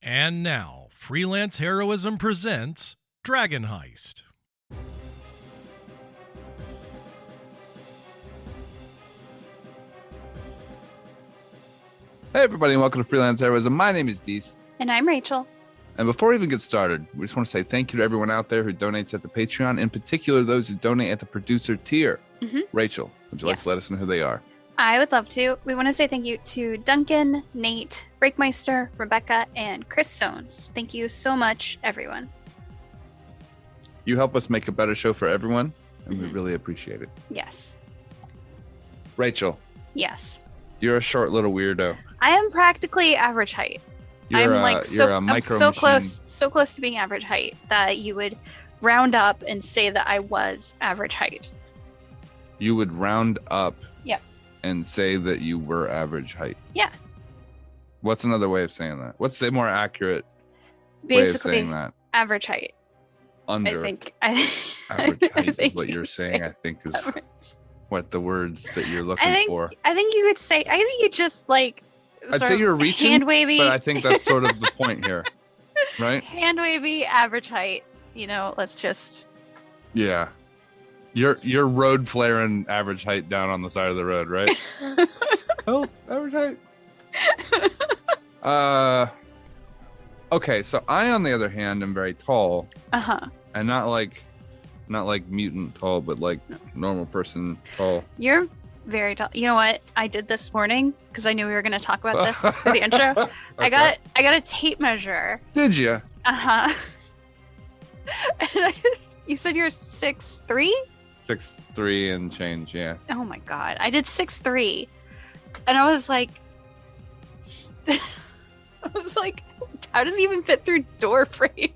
And now, Freelance Heroism presents Dragon Heist. Hey everybody, and welcome to Freelance Heroism. My name is Dees. And I'm Rachel. And before we even get started, we just want to say thank you to everyone out there who donates at the Patreon, in particular those who donate at the producer tier. Rachel, would you like to let us know who they are? I would love to. We want to say thank you to Duncan, Nate, Breakmeister, Rebecca, and Chris Sones. Thank you so much, everyone. You help us make a better show for everyone, and we really appreciate it. Yes. Rachel. Yes. You're a short little weirdo. I am practically average height. You're I'm a micro so machine. so close to being average height that you would round up and say that I was average height. You would round up Yep. and say that you were average height. Yeah. What's another way of saying that? What's the more accurate way of Basically, saying that? average height. Under I think. average height is think what you're saying, I think, is what the words that you're looking for. I think you could say, I think you just like, I'd say you're reaching, hand wavy, but I think that's sort of the point here, right? Hand wavy, average height. You know, let's just. Yeah, you're road flaring average height down on the side of the road, right? Oh, average height. Okay, so I, on the other hand, am very tall. And not like mutant tall, but like normal person tall. You're very tall. You know what? I did this morning because I knew we were going to talk about this for the intro. Okay. I got a tape measure. Did you? You said you're 6'3"? 6'3" and change, yeah. Oh my god. I did 6'3", and I was like, how does he even fit through door frames?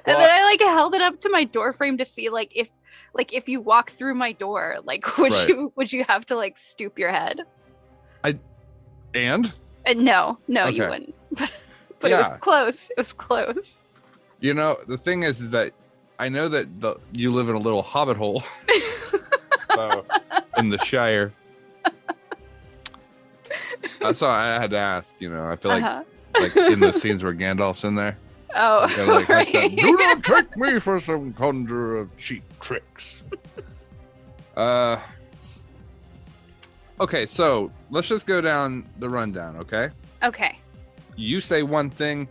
And then I like held it up to my door frame to see if you walk through my door, like would you have to like stoop your head? And No, Okay. you wouldn't. But Yeah. it was close. It was close. You know, the thing is that I know that you live in a little hobbit hole in the Shire. So I had to ask, you know, I feel like in the scenes where Gandalf's in there. Oh, Like, do not take me for some conjurer of cheap tricks. Okay, so let's just go down the rundown, okay? Okay. You say one thing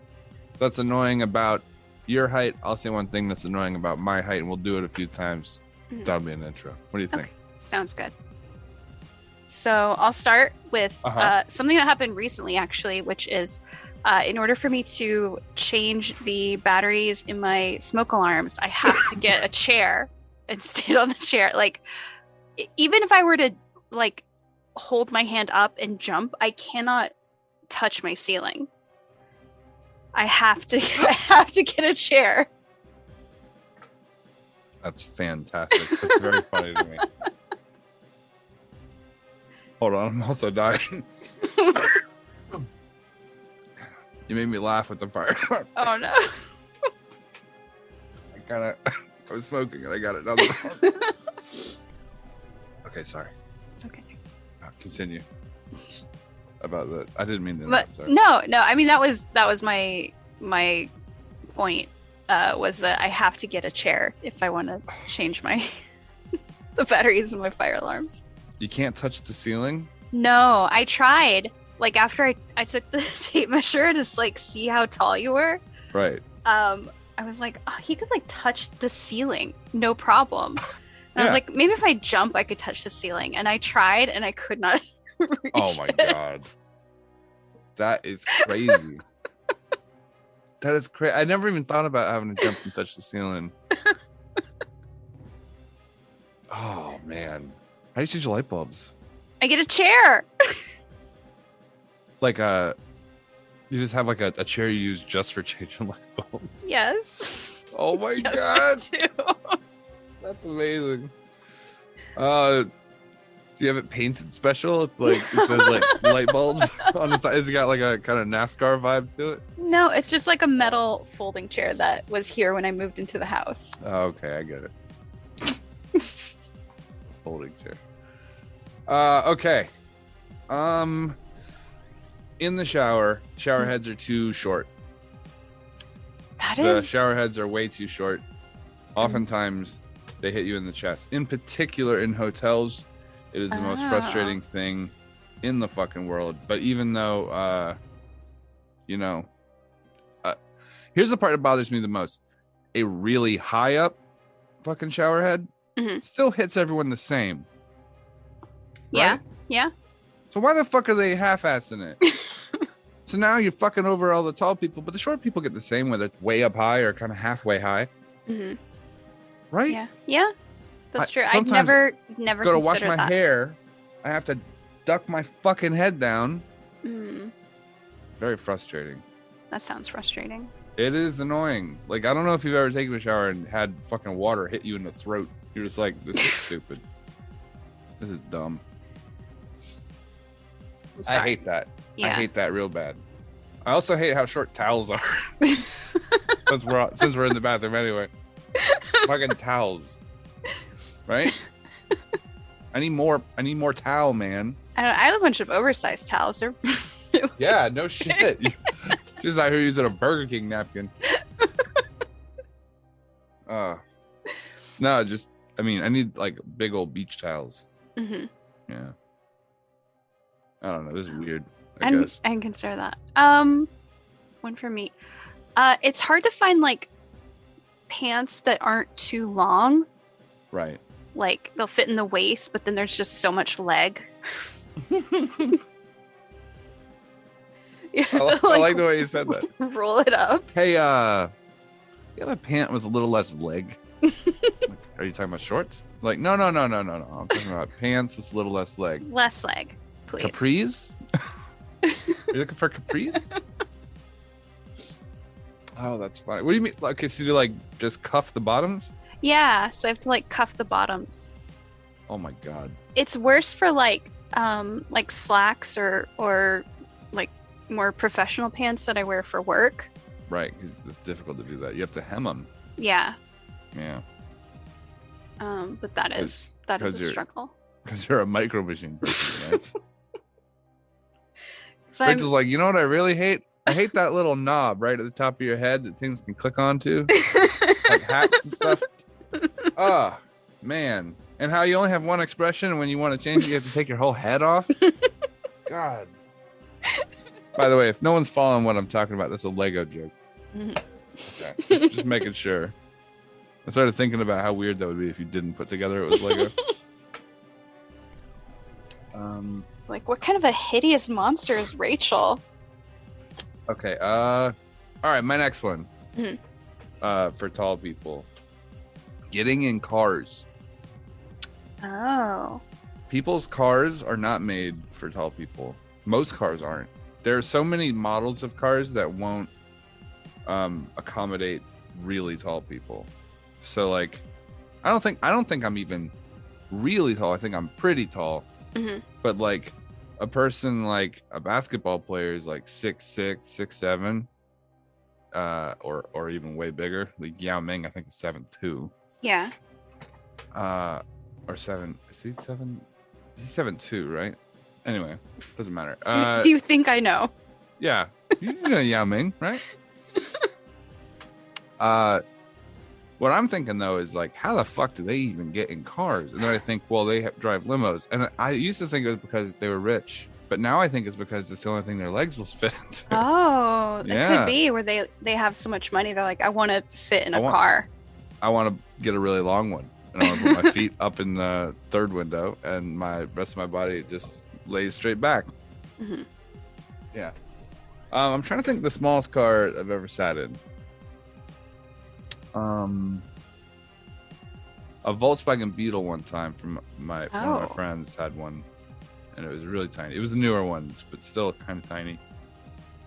that's annoying about your height. I'll say one thing that's annoying about my height, and we'll do it a few times. That'll be an intro. What do you think? Okay. Sounds good. So I'll start with something that happened recently, actually, which is in order for me to change the batteries in my smoke alarms, I have to get a chair and stand on the chair. Like, even if I were to like hold my hand up and jump, I cannot touch my ceiling. I have to get a chair. That's fantastic. That's very funny to me. Hold on, I'm also dying. You made me laugh with the fire. Oh no. I was smoking and I got it. Okay, sorry. Okay. Continue. About the, I didn't mean to. But no. I mean, that was my point. Was that I have to get a chair if I want to change the batteries in my fire alarms. You can't touch the ceiling? No, I tried. Like after I took the tape measure to like see how tall you were. Right. I was like, oh, he could like touch the ceiling, no problem. And I was like, maybe if I jump, I could touch the ceiling. And I tried, and I could not reach Oh my god, that is crazy. That is crazy. I never even thought about having to jump and touch the ceiling. Oh man, how do you change light bulbs? I get a chair. Like you just have like a chair you use just for changing light bulbs. Yes. Oh my Yes, god, I do. that's amazing. Do you have it painted special? It's like it says like light bulbs on the side. It's got like a kind of NASCAR vibe to it. No, it's just like a metal folding chair that was here when I moved into the house. Oh, okay, I get it. Folding chair. Okay. in the shower heads are too short. That The is. shower heads are way too short. Oftentimes, they hit you in the chest. In particular, in hotels, it is the most frustrating thing in the fucking world. But even though, here's the part that bothers me the most: a really high up fucking shower head still hits everyone the same. Yeah. Right? Yeah. So why the fuck are they half-assing it? So now you're fucking over all the tall people, but the short people get the same, whether it's way up high or kind of halfway high. Mm-hmm. Right? Yeah. Yeah. That's true. I'd sometimes never go to wash considered my that. hair. I have to duck my fucking head down. Mm, Very frustrating. that sounds frustrating. It is annoying. Like, I don't know if you've ever taken a shower and had fucking water hit you in the throat. You're just like, this is stupid. This is dumb. I'm I sorry. hate that. Yeah. I hate that real bad. I also hate how short towels are. since we're in the bathroom anyway. Fucking towels. Right? I need more towel, man. I have a bunch of oversized towels. They're Yeah, no shit. She's out here using a Burger King napkin. No, just I need like big old beach towels. Mhm. Yeah. I don't know. This is weird. I And guess. I can consider that. One for me. It's hard to find like pants that aren't too long. Right. Like they'll fit in the waist, but then there's just so much leg. You have to, I like the way you said that. roll it up. Hey, you have a pant with a little less leg? Are you talking about shorts? Like, no. I'm talking about pants with a little less leg. Less leg, please. Capris? Are you looking for capris? Oh, that's funny. What do you mean? Okay, so you like just cuff the bottoms? Yeah, so I have to like cuff the bottoms. Oh my god. It's worse for like slacks or like more professional pants that I wear for work. Right, because it's difficult to do that. You have to hem them. Yeah. Yeah. But that is a struggle. Because you're a micro machine person, right? So Rachel's like, you know what I really hate? I hate that little knob right at the top of your head that things can click onto, like hats and stuff. Oh, man. And how you only have one expression, and when you want to change it, you have to take your whole head off. God. By the way, if no one's following what I'm talking about, that's a Lego joke. Okay. Just making sure. I started thinking about how weird that would be if you didn't put together it was Lego. Like, what kind of a hideous monster is Rachel? Okay. All right. My next one. Mhm. For tall people, getting in cars. Oh. People's cars are not made for tall people. Most cars aren't. There are so many models of cars that won't accommodate really tall people. So like, I don't think I'm even really tall. I think I'm pretty tall. Mm-hmm. But like a person like a basketball player is like 6'6", 6'7", or even way bigger. Like Yao Ming, I think is 7'2". Yeah. Or 7. Is he 7? He's 7'2", right? Anyway, doesn't matter. Do you think I know? Yeah, you know Yao Ming, right? What I'm thinking though is like, how the fuck do they even get in cars? And then I think, well, they drive limos. And I used to think it was because they were rich, but now I think it's because it's the only thing their legs will fit into. Oh, that Yeah. could be where they have so much money. They're like, I want to fit in a car. I want to get a really long one, and I want to put my feet up in the third window, and my rest of my body just lays straight back. Mm-hmm. Yeah. I'm trying to think the smallest car I've ever sat in. A Volkswagen Beetle one time from one of my friends had one, and it was really tiny. It was the newer ones, but still kind of tiny.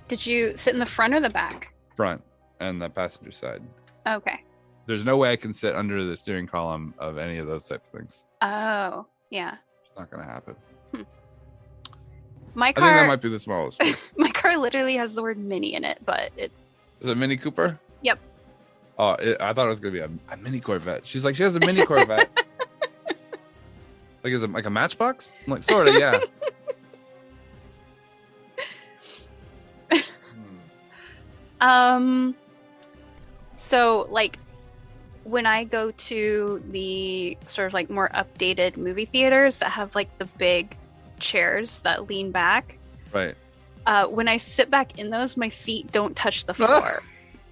Did you sit in the front or the back? Front and the passenger side. Okay. There's no way I can sit under the steering column of any of those type of things. Oh, yeah. It's not gonna happen. My I car. think that might be the smallest. My car literally has the word "mini" in it, but it. Is it a Mini Cooper? Yep. Oh, I thought it was gonna be a mini Corvette. She's like, she has a mini Corvette. Like, is it like a Matchbox? I'm like, sort of, yeah. So like when I go to the sort of like more updated movie theaters that have like the big chairs that lean back, Right. When I sit back in those, my feet don't touch the floor,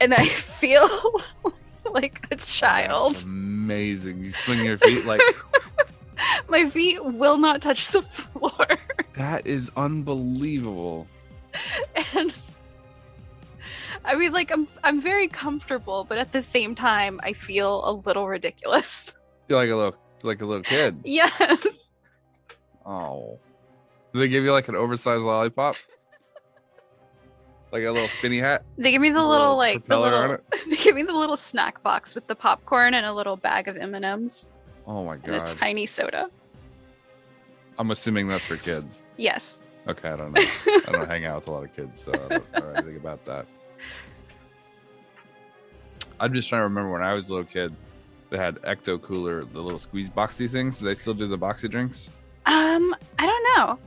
and I feel like a child. That's amazing. You swing your feet like my feet will not touch the floor. that is unbelievable. And I mean, like I'm very comfortable, but at the same time, I feel a little ridiculous. You're like a little kid. Yes. Oh. Do they give you like an oversized lollipop? Like a little spinny hat? They give me the little like the propeller on little. They give me the little snack box with the popcorn and a little bag of M&Ms. Oh my And a god. tiny soda. I'm assuming that's for kids. Yes. Okay, I don't know. I don't hang out with a lot of kids, so I don't know anything about that. I'm just trying to remember when I was a little kid, they had Ecto Cooler, the little squeeze boxy things. Do they still do the boxy drinks? I don't know.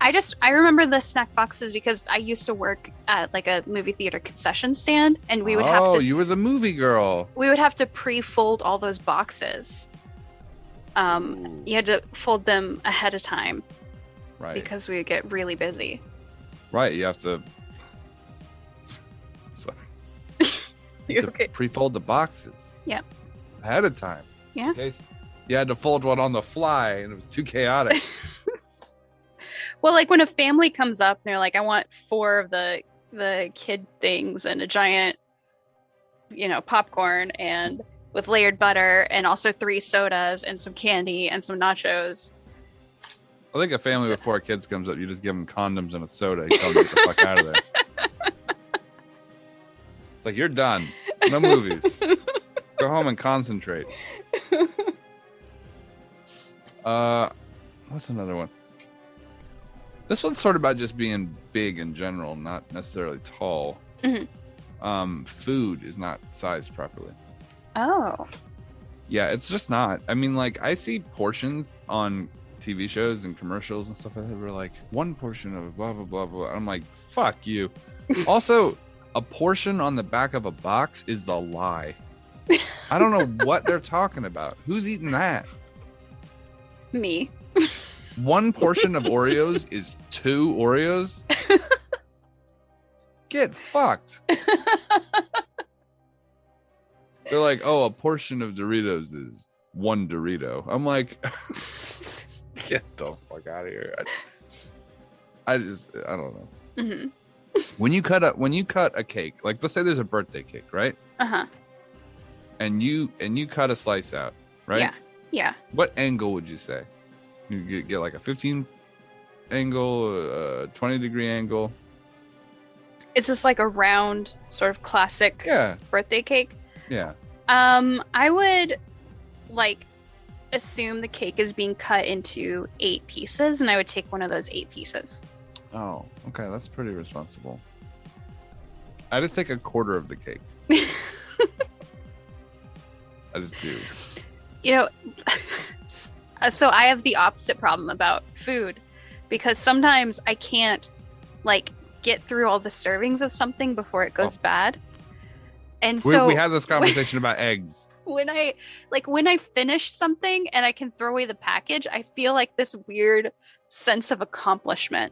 I remember the snack boxes because I used to work at like a movie theater concession stand, and we would have to. Oh, you were the movie girl. We would have to pre-fold all those boxes. Ooh. You had to fold them ahead of time, Right. because we would get really busy. Right, you have to. Sorry. You're To okay. pre-fold the boxes. Yeah. Ahead of time. Yeah. In case you had to fold one on the fly, and it was too chaotic. Well, like when a family comes up and they're like, I want 4 of the kid things and a giant, popcorn and with layered butter and also 3 sodas and some candy and some nachos. I think a family with 4 kids comes up, you just give them condoms and a soda. You tell them to get the fuck out of there. It's like, you're done. No movies. Go home and concentrate. What's another one? This one's sort of about just being big in general, not necessarily tall. Mm-hmm. Food is not sized properly. Oh. Yeah, it's just not. I mean, like, I see portions on TV shows and commercials and stuff like that. We're like, 1 portion of blah, blah, blah, blah. I'm like, fuck you. Also, a portion on the back of a box is a lie. I don't know what they're talking about. Who's eating that? Me. 1 portion of Oreos is 2 Oreos? Get fucked. They're like, oh, a portion of Doritos is 1 Dorito. I'm like, get the fuck out of here. I don't know. Mm-hmm. When you cut a cake, like let's say there's a birthday cake, right? Uh-huh. And you cut a slice out, right? Yeah. Yeah. What angle would you say? You get like a 15 angle, a 20-degree angle. Is this like a round sort of classic birthday cake? Yeah. I would like assume the cake is being cut into 8 pieces, and I would take one of those 8 pieces. Oh, okay, that's pretty responsible. I just take a quarter of the cake. I just do. So I have the opposite problem about food, because sometimes I can't like get through all the servings of something before it goes bad. And so we had this conversation about eggs. When I finish something and I can throw away the package, I feel like this weird sense of accomplishment.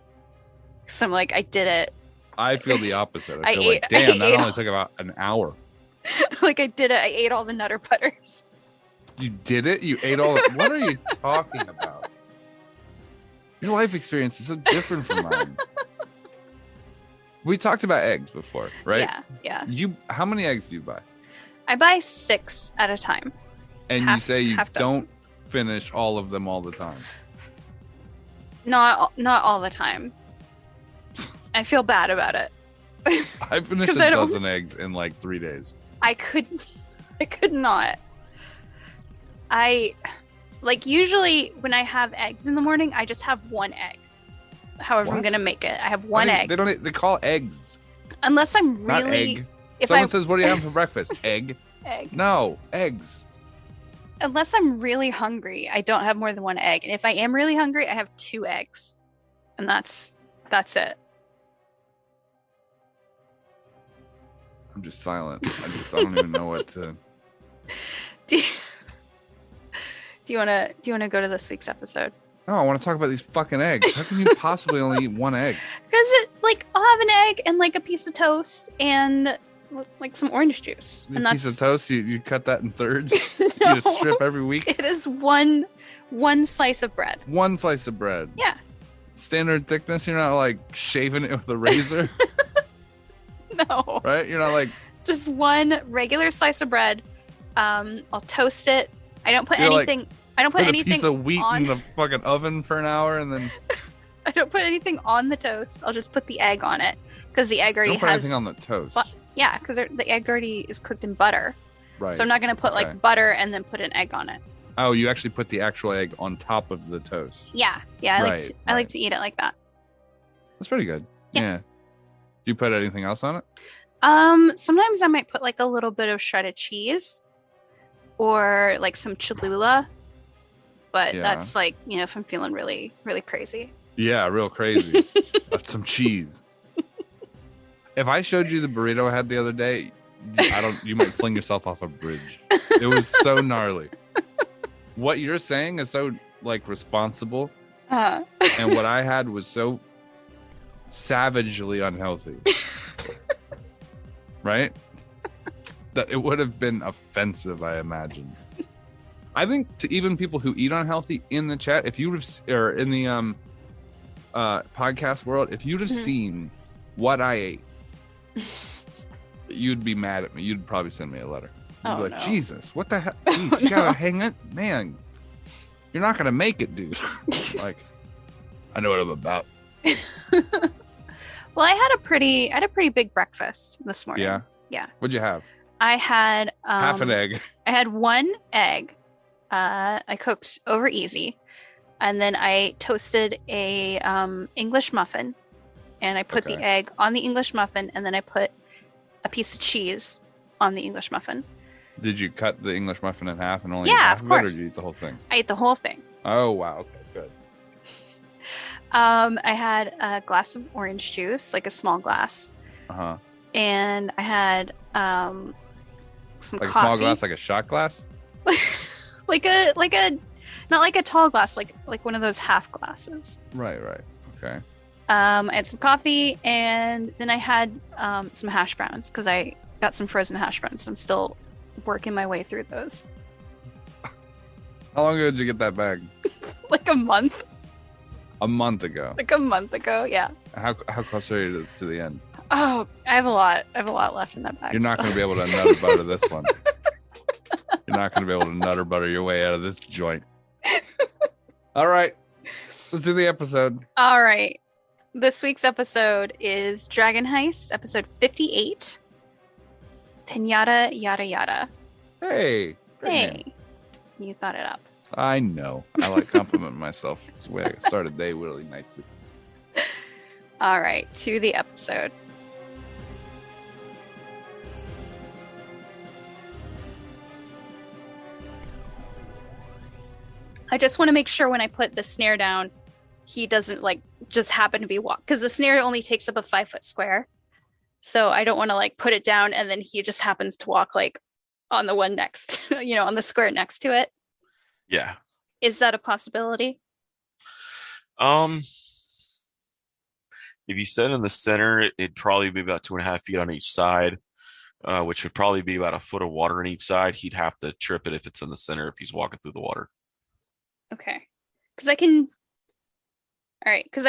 So I'm like, I did it. I feel the opposite. I feel damn, that only took about an hour. Like I did it. I ate all the Nutter Butters. You did it? You ate all the... What are you talking about? Your life experience is so different from mine. We talked about eggs before, right? Yeah. How many eggs do you buy? I buy 6 at a time. And you say you don't finish all of them all the time. Not all the time. I feel bad about it. I finished a dozen eggs in like 3 days. I could not. Usually when I have eggs in the morning, I just have 1 egg. However I'm gonna make it. I have 1 egg. They call eggs. Unless I'm really not egg. Someone says, what do you have for breakfast? Egg. Egg. No, eggs. Unless I'm really hungry, I don't have more than 1 egg. And if I am really hungry, I have 2 eggs. And that's it. I'm just silent. I don't even know what to. Do you want to go to this week's episode? No, I want to talk about these fucking eggs. How can you possibly only eat one egg? Because I'll have an egg and like a piece of toast and like some orange juice. A piece of toast, you cut that in thirds? No, you just strip every week? It is one slice of bread. One slice of bread. Yeah. Standard thickness? You're not like shaving it with a razor? No. Right? You're not like... Just one regular slice of bread. I'll toast it. I don't put anything... I don't put anything a piece of wheat on... in the fucking oven for an hour and then... I don't put anything on the toast. I'll just put the egg on it because the egg already don't put has... anything on the toast. Yeah, because the egg already is cooked in butter. Right. So I'm not going to put like butter and then put an egg on it. Oh, you actually put the actual egg on top of the toast. Yeah. I like to eat it like that. That's pretty good. Yeah. Do you put anything else on it? Sometimes I might put like a little bit of shredded cheese or like some Cholula. But that's like, if I'm feeling really, really crazy. Yeah, real crazy. Some cheese. If I showed you the burrito I had the other day, you might fling yourself off a bridge. It was so gnarly. What you're saying is so like responsible. And what I had was so savagely unhealthy. Right? That it would have been offensive, I imagine. I think to even people who eat unhealthy in the chat, if you would have, or in the podcast world, if you'd have seen what I ate, you'd be mad at me. You'd probably send me a letter. You'd be like, Jesus, what the hell? Jeez, you gotta hang it, man. You're not gonna make it, dude. Like, I know what I'm about. Well, I had a pretty big breakfast this morning. Yeah. What'd you have? I had half an egg. I had one egg. I cooked over easy, and then I toasted a English muffin, and I put the egg on the English muffin, and then I put a piece of cheese on the English muffin. Did you cut the English muffin in half and only eat half of it, or did you eat the whole thing? I ate the whole thing. Oh wow, okay, good. I had a glass of orange juice, like a small glass. And I had some like coffee. A small glass, like a shot glass. like a not like a tall glass, like one of those half glasses. Right. Okay. I had some coffee, and then I had some hash browns because I got some frozen hash browns. So I'm still working my way through those. How long ago did you get that bag? Like a month. A month ago. Like a month ago, yeah. How close are you to the end? Oh, I have a lot left in that bag. You're not going to be able to nutter butter this one. You're not going to be able to nutter butter your way out of this joint. All right. Let's do the episode. All right. This week's episode is Dragon Heist, episode 58. Pinyata, yada, yada. Hey. Hey. You thought it up. I know. I like complimenting myself. It's the way I start a day really nicely. All right. To the episode. I just want to make sure when I put the snare down, he doesn't like just happen to be walk, because the snare only takes up a 5-foot square. So I don't want to like put it down and then he just happens to walk like on the one next, on the square next to it. Yeah. Is that a possibility? If you set in the center, it'd probably be about 2.5 feet on each side, which would probably be about a foot of water on each side. He'd have to trip it if it's in the center, if he's walking through the water. Okay. Because I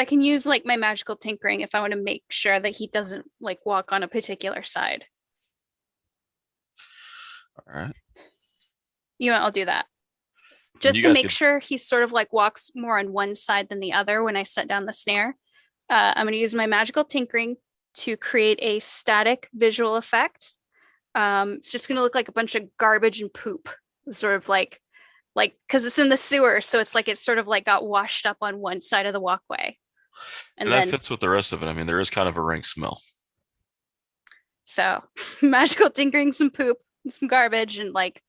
can use like my magical tinkering if I want to make sure that he doesn't like walk on a particular side. All right. I'll do that. Just to make sure he sort of like walks more on one side than the other when I set down the snare. I'm going to use my magical tinkering to create a static visual effect. It's just going to look like a bunch of garbage and poop, sort of like because it's in the sewer, so it's like it sort of like got washed up on one side of the walkway, and that fits with the rest of it. I mean, there is kind of a rank smell. So magical tinkering, some poop and some garbage, and like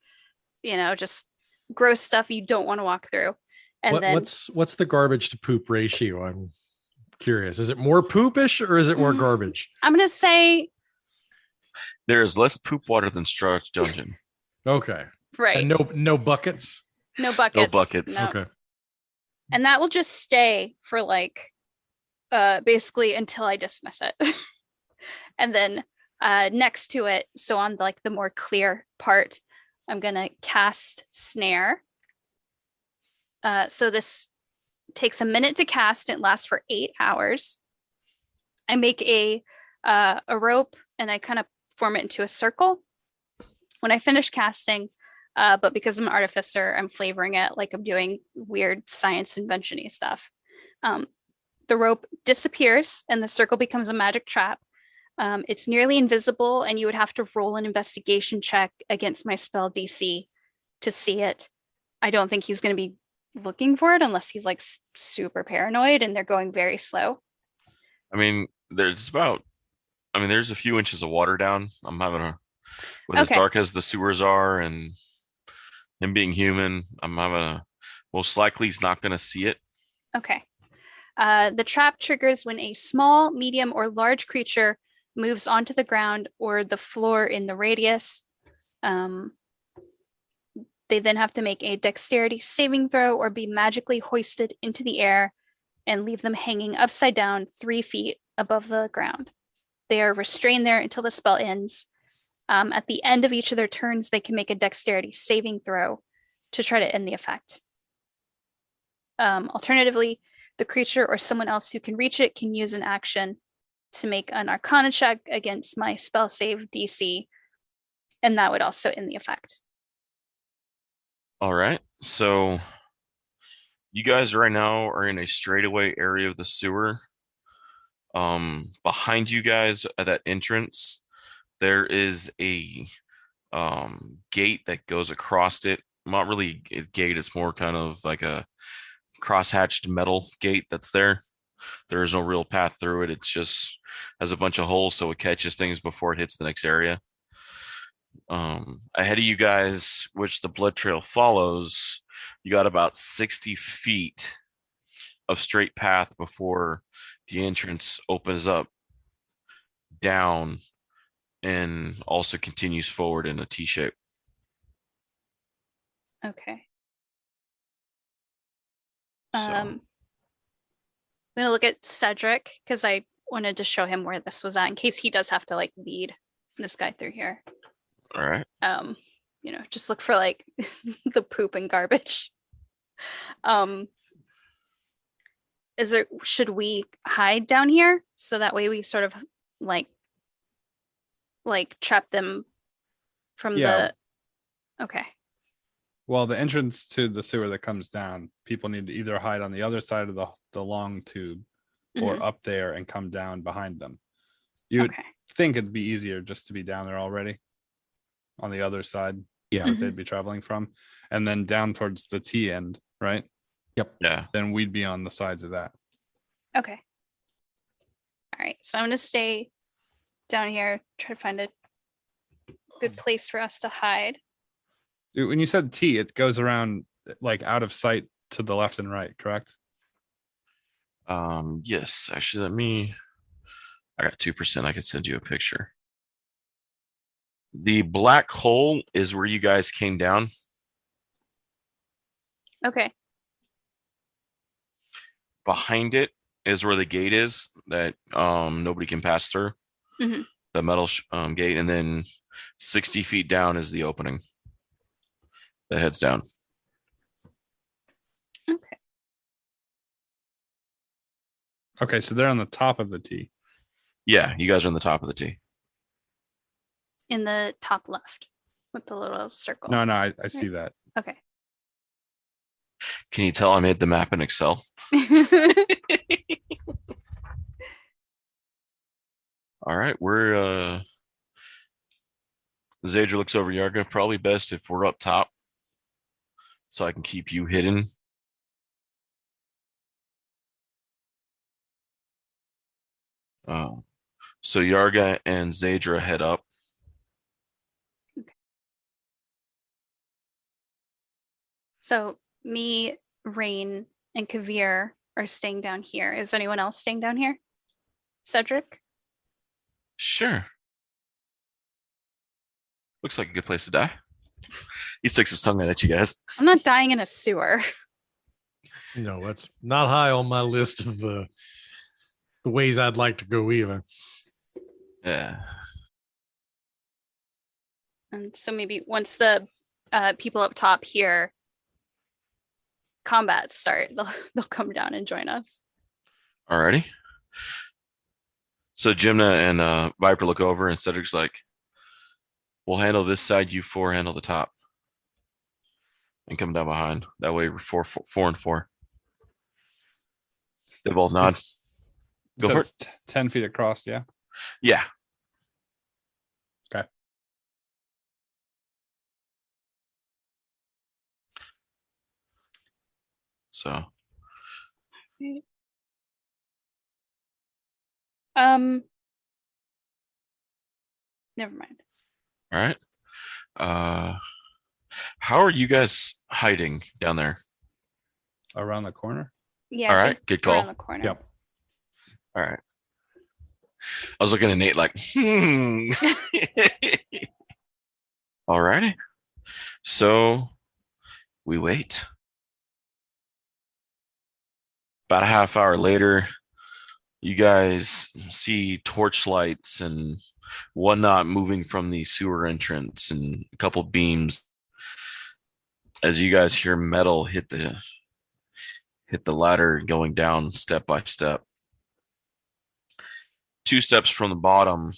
just gross stuff you don't want to walk through. And what's the garbage to poop ratio? I'm curious. Is it more poopish or is it more garbage? I'm gonna say There is less poop water than Strahd Dungeon. Okay. Right. And no buckets. No buckets. No buckets. No. Okay. And that will just stay for like basically until I dismiss it. And then next to it, so on like the more clear part, I'm gonna cast snare. So this takes a minute to cast. It lasts for 8 hours. I make a rope and I kind of form it into a circle. When I finish casting, but because I'm an artificer, I'm flavoring it like I'm doing weird science invention-y stuff. The rope disappears and the circle becomes a magic trap. It's nearly invisible, and you would have to roll an investigation check against my spell DC to see it. I don't think he's going to be looking for it unless he's like super paranoid and they're going very slow. I mean, there's a few inches of water down. I'm having with as dark as the sewers are and him being human, most likely he's not going to see it. Okay. The trap triggers when a small, medium, or large creature moves onto the ground or the floor in the radius. They then have to make a dexterity saving throw or be magically hoisted into the air and leave them hanging upside down 3 feet above the ground. They are restrained there until the spell ends. At the end of each of their turns, they can make a dexterity saving throw to try to end the effect. Alternatively, the creature or someone else who can reach it can use an action to make an Arcana check against my spell save DC, and that would also end the effect. All right. So you guys right now are in a straightaway area of the sewer. Behind you guys at that entrance, there is a gate that goes across it. Not really a gate, it's more kind of like a crosshatched metal gate that's there. There is no real path through it. It's just has a bunch of holes so it catches things before it hits the next area. Ahead of you guys, which the blood trail follows, you got about 60 feet of straight path before the entrance opens up down and also continues forward in a T shape. Okay. So. I'm gonna look at Cedric because I wanted to show him where this was at in case he does have to like lead this guy through here. All right. Just look for like the poop and garbage. Should we hide down here so that way we sort of like trap them from the okay. Well, the entrance to the sewer that comes down, people need to either hide on the other side of the long tube or up there and come down behind them. You would think it'd be easier just to be down there already on the other side that they'd be traveling from, and then down towards the T end, right? Yep. Yeah. Then we'd be on the sides of that. Okay. All right. So I'm going to stay down here, try to find a good place for us to hide. Dude, when you said T, it goes around like out of sight to the left and right, correct? Yes. Actually, I got 2%. I could send you a picture. The black hole is where you guys came down. Okay. Behind it is where the gate is that nobody can pass through. Mm-hmm. The metal gate, and then 60 feet down is the opening that heads down. Okay. Okay, so they're on the top of the T. Yeah, you guys are on the top of the T. In the top left with the little circle. No, I see that. Okay. Can you tell I made the map in Excel? All right, we're Zadra looks over Yarga. Probably best if we're up top so I can keep you hidden. So Yarga and Zadra head up. Okay. So me, Rain, and Kavir are staying down here. Is anyone else staying down here? Cedric? Sure. Looks like a good place to die. He sticks his tongue out at you guys. I'm not dying in a sewer. No, that's not high on my list of the ways I'd like to go either. Yeah. And so maybe once the people up top hear combat start, they'll come down and join us. Alrighty. So Jimna and Viper look over, and Cedric's like, "We'll handle this side. You four handle the top, and come down behind. That way, we're four and four." They both nod. Go So for it's 10 feet across, yeah? Yeah. Okay. So. Never mind. All right. How are you guys hiding down there? Around the corner? Yeah. All right. Good call. Around the corner. Yep. All right. I was looking at Nate like, All righty. So we wait. About a half hour later, you guys see torchlights and whatnot moving from the sewer entrance and a couple beams as you guys hear metal hit the ladder going down step by step. 2 steps from the bottom,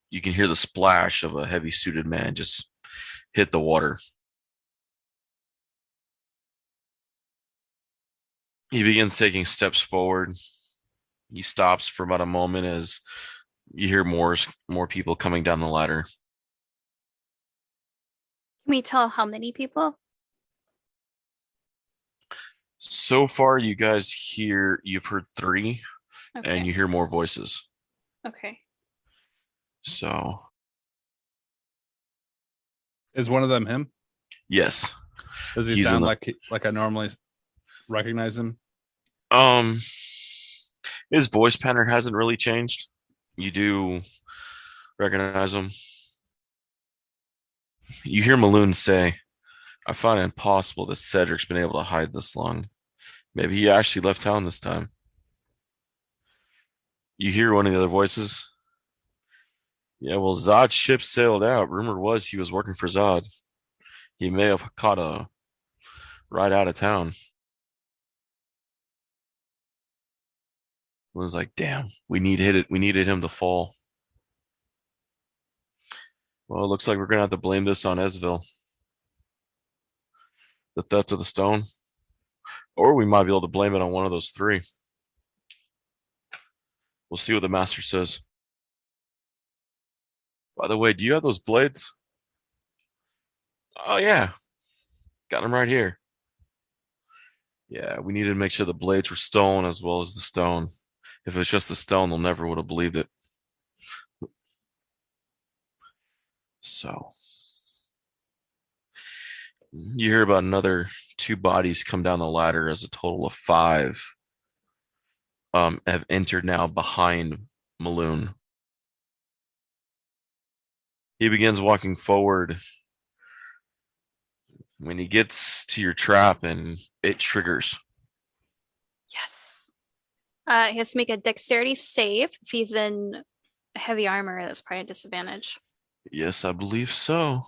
you can hear the splash of a heavy suited man just hit the water. He begins taking steps forward. He stops for about a moment as you hear more people coming down the ladder. Can we tell how many people? So far, you've heard 3, Okay. and you hear more voices. Okay. So, Is one of them him? yes. Does he He's sound in like I normally recognize him? His voice pattern hasn't really changed. You do recognize him. You hear Maloon say, "I find it impossible that Cedric's been able to hide this long. Maybe he actually left town this time." You hear one of the other voices. "Yeah, well, Zod's ship sailed out. Rumor was he was working for Zod. He may have caught a ride out of town." It was like, "Damn, we needed him to fall." Well, it looks like we're gonna have to blame this on Esville. The theft of the stone. Or we might be able to blame it on one of those 3. We'll see what the master says. By the way, do you have those blades? Oh, yeah. Got them right here. Yeah, we needed to make sure the blades were stone as well as the stone. If it's just the stone, they'll never would have believed it. So, you hear about another 2 bodies come down the ladder as a total of 5 have entered now behind Maloon. He begins walking forward. When he gets to your trap and it triggers. Yes. He has to make a dexterity save. If he's in heavy armor, that's probably a disadvantage. Yes, I believe so.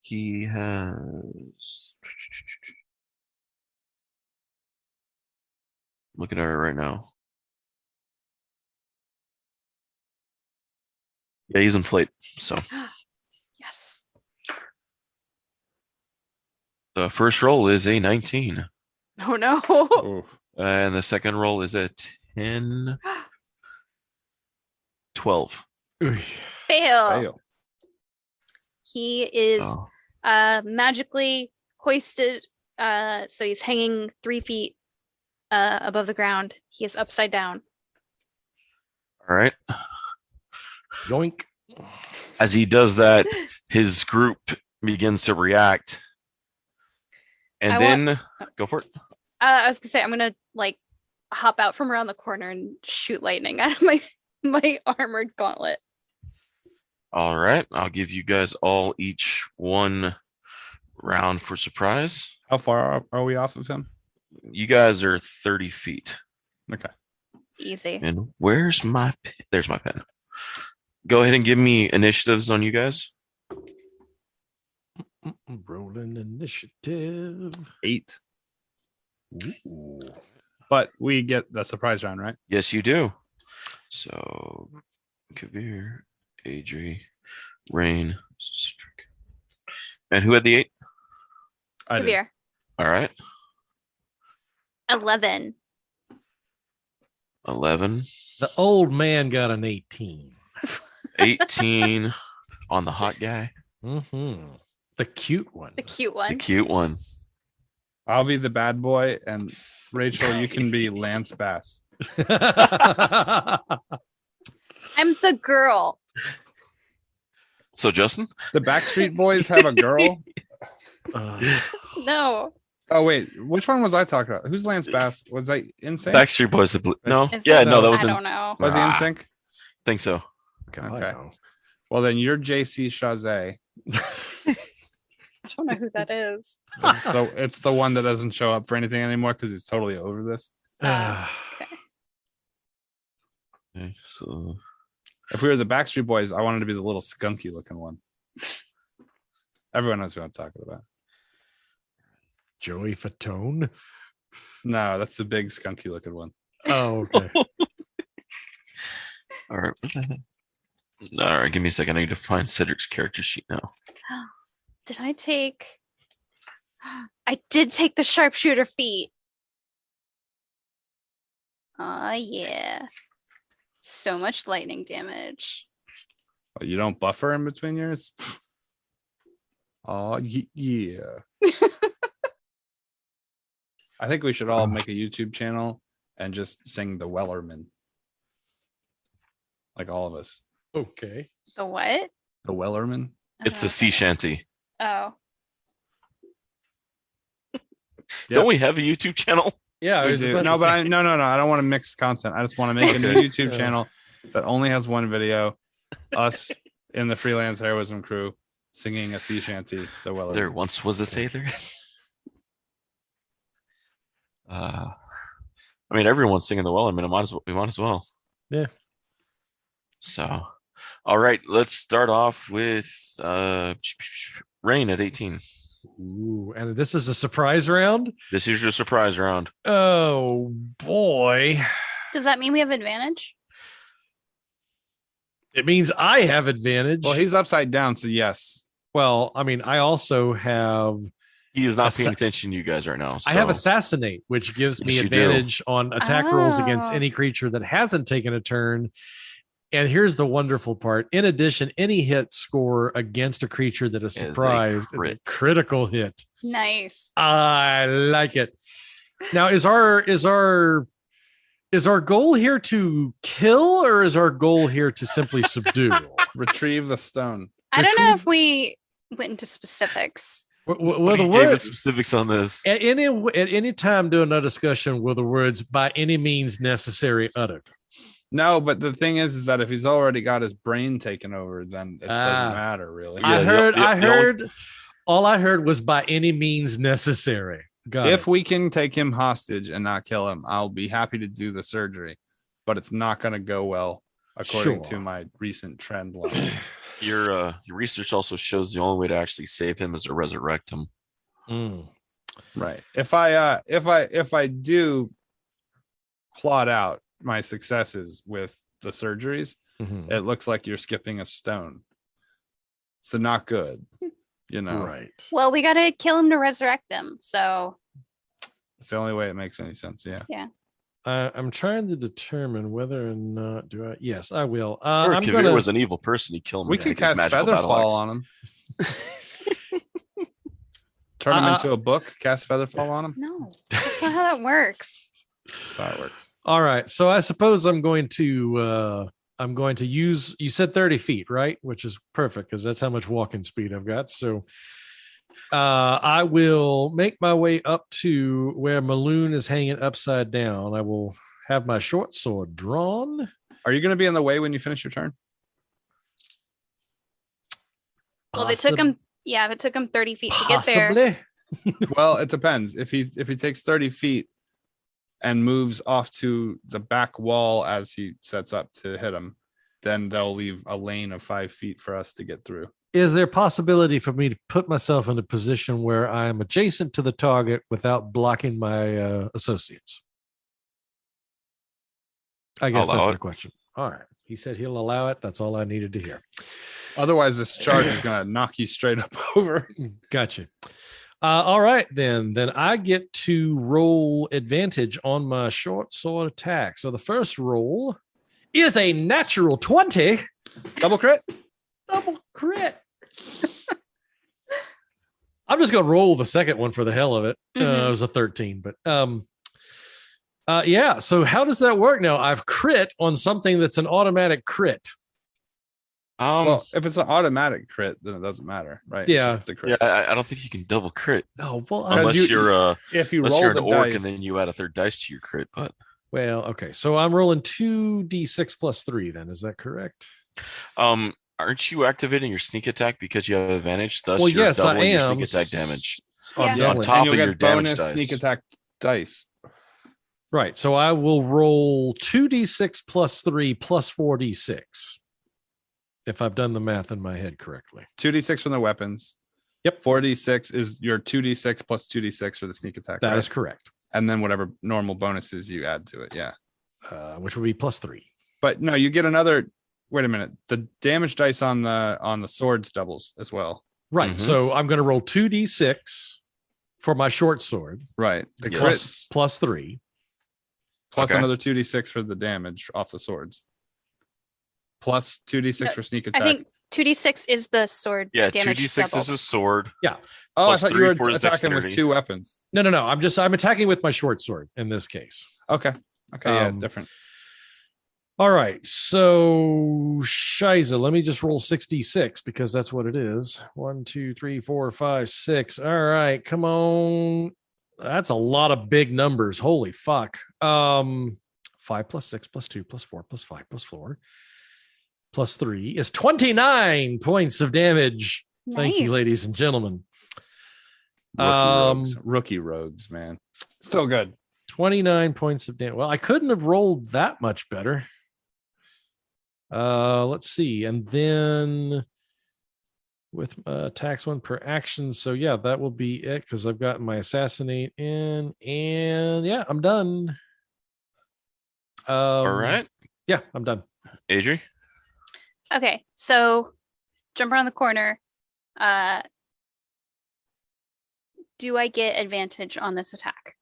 He has. Looking at it right now. Yeah, he's in plate. So Yes. the first roll is a 19. Oh no. Oh, And the second roll is a 10. 12. Fail. fail. He is Oh. magically hoisted. So he's hanging 3 feet above the ground. He is upside down. All right. Yoink. As he does that, his group begins to react. And go for it. I was gonna say I'm gonna like hop out from around the corner and shoot lightning out of my armored gauntlet. All right. I'll give you guys all each one round for surprise. How far are we off of him? You guys are 30 feet. Okay. Easy. And where's my pen? There's my pen. Go ahead and give me initiatives on you guys. Rolling initiative. 8. Ooh. But we get the surprise round, right? Yes, you do. So, Kavir, Adri, Rain, Strick. And who had the 8? I did. Severe. All right. 11. 11. The old man got an 18. 18 on the hot guy. Mm-hmm. The cute one. The cute The one. cute one. I'll be the bad boy, and Rachel, you can be Lance Bass. I'm the girl. So, Justin? The Backstreet Boys have a girl. No. Oh wait, which one was I talking about? Who's Lance Bass? Was I in sync? Backstreet Boys. No. Is Yeah, it? no, that was I in. don't know. Was he in Ah. sync? Think so. God, Okay. I know. Well, then you're JC Chazé. I don't know who that is. So it's the one that doesn't show up for anything anymore because he's totally over this. Okay. Okay, so If we were the Backstreet Boys, I wanted to be the little skunky looking one. Everyone knows who I'm talking about. Joey Fatone. No, that's the big skunky looking one. Oh, okay. all right. All right, give me a second. I need to find Cedric's character sheet now. Did I take? I did take the sharpshooter feat. Yeah. So much lightning damage. Oh, you don't buffer in between yours? Oh, yeah. I think we should all make a YouTube channel and just sing the Wellerman. Like all of us. Okay. The what? The Wellerman. It's a sea shanty. Oh. Don't we have a YouTube channel? Yeah, I We was do. about No, to but say- I don't want to mix content. I just want to make a new Okay. YouTube channel that only has one video. Us in the Freelance Heroism crew singing a sea shanty, the Wellerman. There once was a Sather. I mean, everyone's singing the Wellerman. We might as well. Yeah. So, all right, let's start off with Rain at 18. Ooh, and this is a surprise round. This is your surprise round. Oh boy. Does that mean we have advantage? It means I have advantage. Well, he's upside down, so yes. Well, I mean, I also have He is not Assa- paying attention to you guys right now. I have so- assassinate, which gives me Yes, you do. advantage on attack rolls against Oh. any creature that hasn't taken a turn. And here's the wonderful part. In addition, any hit score against a creature that is Is a surprised is a crit. critical hit. Nice. I like it. Now, is our goal here to kill, or is our goal here to simply subdue? Retrieve the stone. I don't know if we went into specifics. Well, the He gave us word specifics on this. at any time during a discussion were the words "by any means necessary" uttered. No, but the thing is that if he's already got his brain taken over, then it Ah. doesn't matter really. Yeah, I heard. the I only- heard. All I heard was "by any means necessary." Got If it. we can take him hostage and not kill him, I'll be happy to do the surgery, but it's not going to go well according to Sure. my recent trend line. Your research also shows the only way to actually save him is to resurrect him. Mm. Right. If I do plot out my successes with the surgeries, Mhm. it looks like you're skipping a stone. So not good. You know, Right. Well, we got to kill him to resurrect him. So it's the only way it makes any sense. Yeah. I'm trying to determine whether or not do I. Yes, I will. Or I'm if Kavir gonna. was an evil person, he'd kill him. We and can take his cast magical battle Featherfall axe. on him. Turn him into a book, cast Featherfall on him. no, that's not how that works. That's how it works. All right. So I suppose I'm going to use. You said 30 feet, right? Which is perfect because that's how much walking speed I've got. So I will make my way up to where Maloon is hanging upside down. I will have my short sword drawn. Are you going to be in the way when you finish your turn? Well, it took him 30 feet to get there. Possibly. Well, it depends. If he takes 30 feet and moves off to the back wall as he sets up to hit him, then they'll leave a lane of 5 feet for us to get through. Is there a possibility for me to put myself in a position where I'm adjacent to the target without blocking my associates? I guess that's the question. All right. He said he'll allow it. That's all I needed to hear. Otherwise, this charge is going to knock you straight up over. Gotcha. All right, then I get to roll advantage on my short sword attack. So the first roll is a natural 20. Double crit? Double crit. I'm just going to roll the second one for the hell of it. It was a 13, but yeah. So how does that work now? I've crit on something that's an automatic crit. Well, if it's an automatic crit, then it doesn't matter, right? Yeah. It's just a crit. Yeah, I don't think you can double crit. Oh, well, Unless you're if you unless roll you're the an orc dice, and then you add a third dice to your crit, but well, okay. So I'm rolling 2d6 plus 3 then. Is that correct? aren't you activating your sneak attack because you have advantage? Thus, Well, you're yes, I doubling your am. sneak attack damage Yeah. on and top you'll of get your damage bonus dice. sneak attack dice. Right. So I will roll 2d6 plus 3 plus 4d6. If I've done the math in my head correctly. 2d6 from the weapons. Yep. 4d6 is your 2d6 plus 2d6 for the sneak attack. That right? is correct. And then whatever normal bonuses you add to it. Yeah. Which would be plus 3. But no, you get another. Wait a minute. The damage dice on the swords doubles as well. Right. Mhm. So I'm going to roll 2d6 for my short sword. Right. The Yes. crits Plus 3. plus Okay. another 2d6 for the damage off the swords. Plus 2d6 No, for sneak attack. I think 2d6 is the sword Yeah, damage 2d6 doubled. is a sword. oh, I plus thought you 3 were for his attacking with dexterity. 2 weapons. No. I'm attacking with my short sword in this case. Okay. Yeah, Um, different. All right. So Shiza, let me just roll 66 because that's what it is. 1, 2, 3, 4, 5, 6. All right. Come on. That's a lot of big numbers. Holy fuck. 5 plus 6 plus 2 plus 4 plus 5 plus 4 plus 3 is 29 points of damage. Thank you, Nice. ladies and gentlemen. Rookie rogues, man. Still good. 29 points of damage. Well, I couldn't have rolled that much better. Let's see. And then with tax 1 per action. So yeah, that will be it because I've got my assassinate in, and yeah, I'm done. All right. Yeah, I'm done. Adri? Okay, so jump around the corner. Do I get advantage on this attack?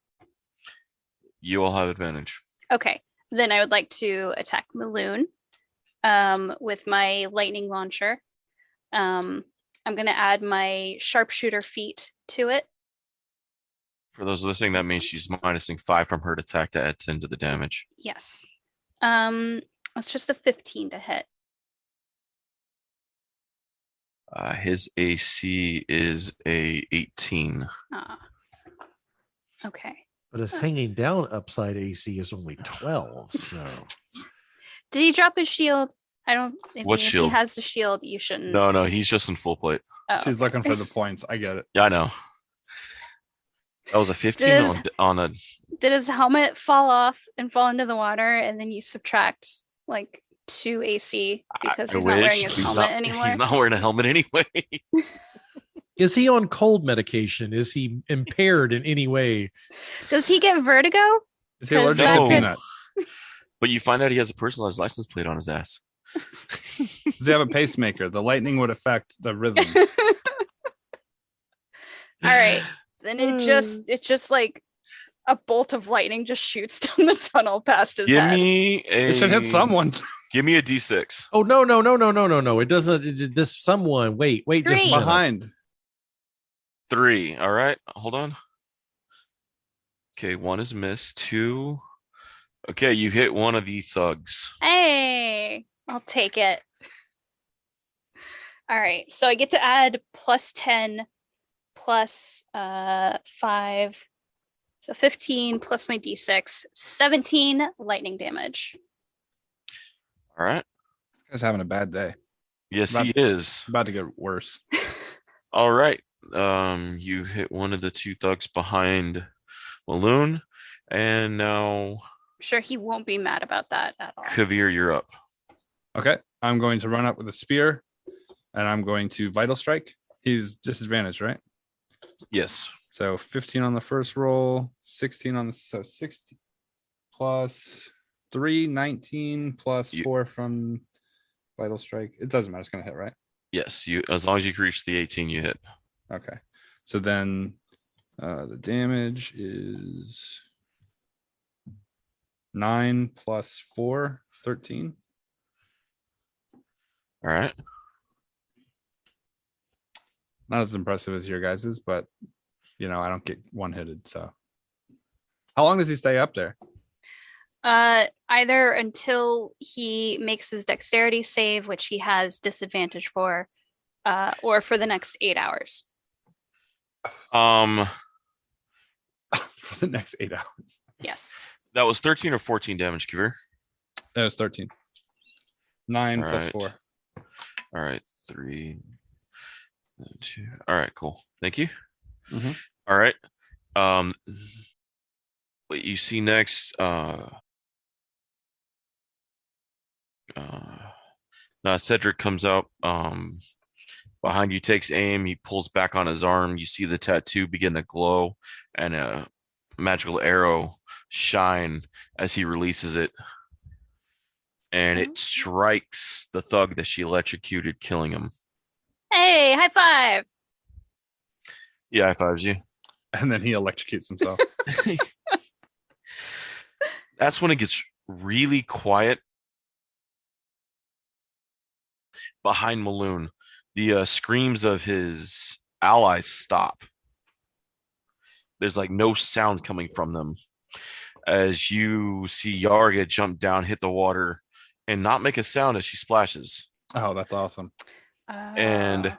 You all have advantage. Okay, then I would like to attack Maloon with my lightning launcher. I'm going to add my sharpshooter feat to it. For those listening, that means she's minusing 5 from her attack to add 10 to the damage. Yes. It's just a 15 to hit. His AC is a 18. Okay. But his hanging down upside AC is only 12. So Did he drop his shield? I don't. What If shield? he has the shield, you shouldn't. No, he's just in full plate. Oh, She's okay. looking for the points. I get it. Yeah, I know. That was a 15 Does- on a. Did his helmet fall off and fall into the water, and then you subtract like 2 AC because he's not wearing his helmet anymore? He's not wearing a helmet anyway. is he on cold medication? Is he impaired in any way? Does he get vertigo? Is he 'Cause allergic that to could- peanuts? But you find out he has a personalized license plate on his ass. Does he have a pacemaker? The lightning would affect the rhythm. All right. Then it just like a bolt of lightning just shoots down the tunnel past his Give head. me a. It should hit someone. Give me a D6. Oh no. It doesn't. This someone. Wait. Just a Three. minute. Behind. 3. All right. Hold on. Okay, 1 is missed. 2. Okay, you hit one of the thugs. Hey, I'll take it. All right. So I get to add plus 10 plus 5. So 15 plus my D6, 17 lightning damage. All right. He's having a bad day. Yes, he is. About to get worse. All right. You hit one of the two thugs behind Maloon, and now I'm sure he won't be mad about that at all. Kavir, you're up. Okay. I'm going to run up with a spear, and I'm going to vital strike. He's disadvantaged, right? Yes. So 15 on the first roll, 16 on the 60 plus 3, 19 plus 4 from vital strike. It doesn't matter. It's gonna hit, right? Yes. You, as long as you reach the 18, you hit. Okay. So then the damage is 9 plus 4, 13. All right. Not as impressive as your guys's, but I don't get one-hitted. So how long does he stay up there? Either until he makes his dexterity save, which he has disadvantage for, or for the next 8 hours. For the next 8 hours. Yes. That was 13 or 14 damage, Kavir. That was 13. 9 All plus right. 4. All right. 3, 2. All right. Cool. Thank you. Mhm. All right. What you see next? Cedric comes out. Behind you, takes aim. He pulls back on his arm. You see the tattoo begin to glow, and a magical arrow shine as he releases it, and it strikes the thug that she electrocuted, killing him. Hey, high five! Yeah, high fives you. And then he electrocutes himself. That's when it gets really quiet behind Maloon. The screams of his allies stop. There's like no sound coming from them. As you see Yarga jump down, hit the water, and not make a sound as she splashes. Oh, that's awesome. And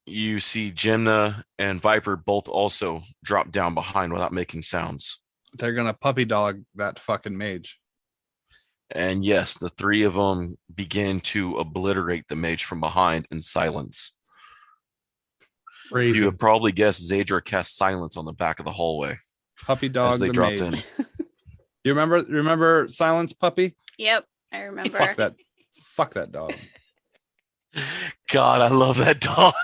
you see Jimna and Viper both also drop down behind without making sounds. They're going to puppy dog that fucking mage. And yes, the three of them begin to obliterate the mage from behind in silence. Crazy. You would probably guess Zadra cast silence on the back of the hallway Puppy dog as they the dropped mage. in. You remember Silence Puppy? Yep, I remember. Fuck that dog. God, I love that dog.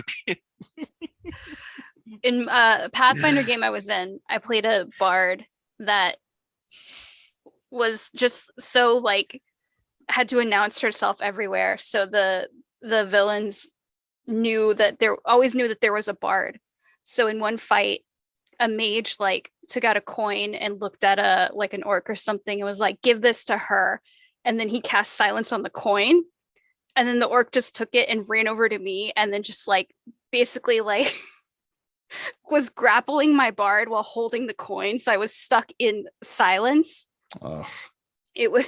In Pathfinder game I was in, I played a bard that was just so like had to announce herself everywhere. So the villains always knew that there was a bard. So in one fight, a mage like took out a coin and looked at an orc or something and was like, "Give this to her," and then he cast silence on the coin, and then the orc just took it and ran over to me and then just like basically like was grappling my bard while holding the coin, so I was stuck in silence. Ugh. It was,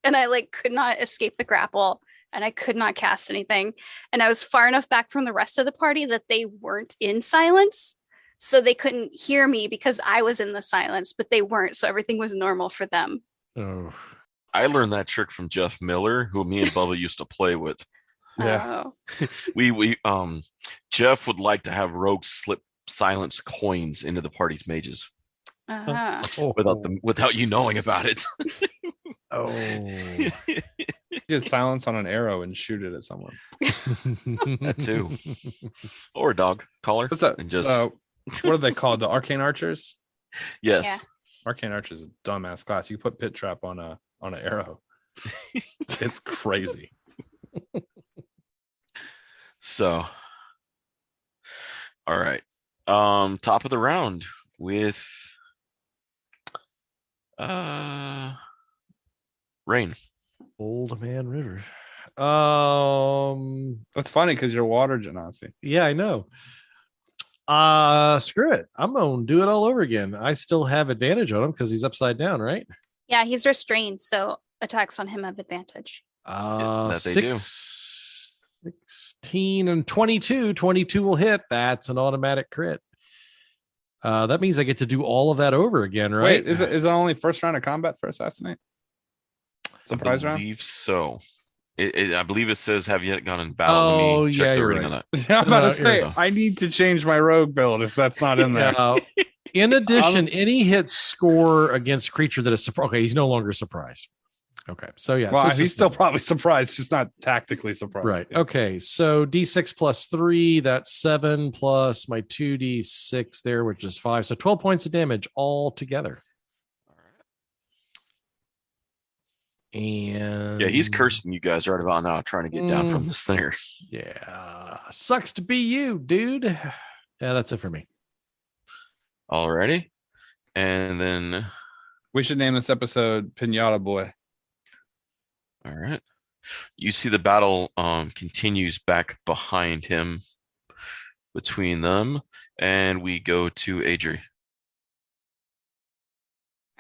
and I like could not escape the grapple, and I could not cast anything, and I was far enough back from the rest of the party that they weren't in silence, so they couldn't hear me because I was in the silence, but they weren't, so everything was normal for them. Oh. I learned that trick from Jeff Miller, who me and Bubba used to play with. Yeah. Oh. We Jeff would like to have rogues slip silence coins into the party's mages Uh-huh. without you knowing about it. Oh. Get silence on an arrow and shoot it at someone. That too. Or a dog collar. What's that? And just What are they called? The Arcane Archers? yes. Yeah. Arcane Archers is a dumbass class. You put pit trap on an arrow. It's crazy. So all right. Top of the round with Rain. Old Man River. That's funny because you're water genasi. Yeah, I know. Screw it. I'm gonna do it all over again. I still have advantage on him because he's upside down, right? Yeah, he's restrained, so attacks on him have advantage. That they do. 16 and 22. 22 will hit. That's an automatic crit. That means I get to do all of that over again, right? Wait, is it only first round of combat for assassinate? Surprise I round? believe so. I believe it says, "Have you yet gone in battle?" Oh, Let me check yeah, the you're reading right. on that. I'm about No, to say you're right. I need to change my rogue build if that's not in there. In addition, any hit score against creature that is surprised. Okay, he's no longer surprised. Okay, so yeah. Well, so it's he's just still that. probably surprised, just not tactically surprised. Right. Yeah. Okay. So D6 plus 3, that's 7 plus my 2D6 there, which is 5. So 12 points of damage all together. And Yeah, he's cursing you guys right about now, trying to get down from this thing. Yeah. Sucks to be you, dude. Yeah, that's it for me. Alrighty. And then We should name this episode Pinyata Boy. all right. You see the battle continues back behind him between them, and we go to Adri.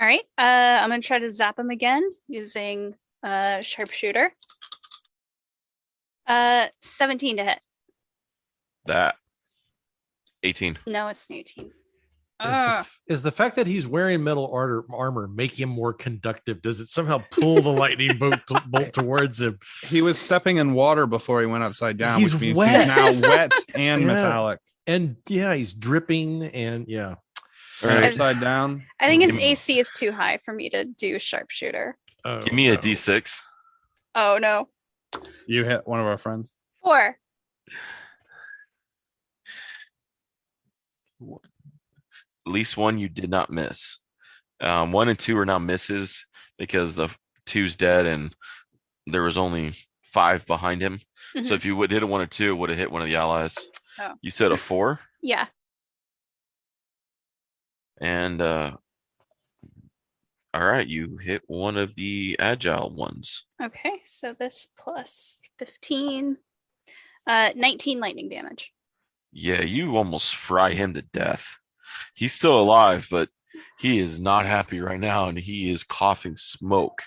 All right. I'm gonna try to zap him again using sharpshooter. 17 to hit. That 18. No, it's an 18. Is the fact that he's wearing metal armor make him more conductive? Does it somehow pull the lightning bolt towards him? He was stepping in water before he went upside down, He's which means wet. he's now wet and Yeah. metallic. And yeah, he's dripping and yeah. All And right. upside down. I think his AC is too high for me to do sharpshooter. Oh, Give me a no. D6. Oh no. You hit one of our friends. 4. At least one you did not miss. 1 and 2 are now misses because the 2's dead and there was only 5 behind him. So if you would hit a 1 or 2, it would have hit one of the allies. Oh. You said a 4, Yeah. and all right, you hit one of the agile ones. Okay, so this plus 15. 19 lightning damage. Yeah, you almost fry him to death. He's still alive, but he is not happy right now, and he is coughing smoke.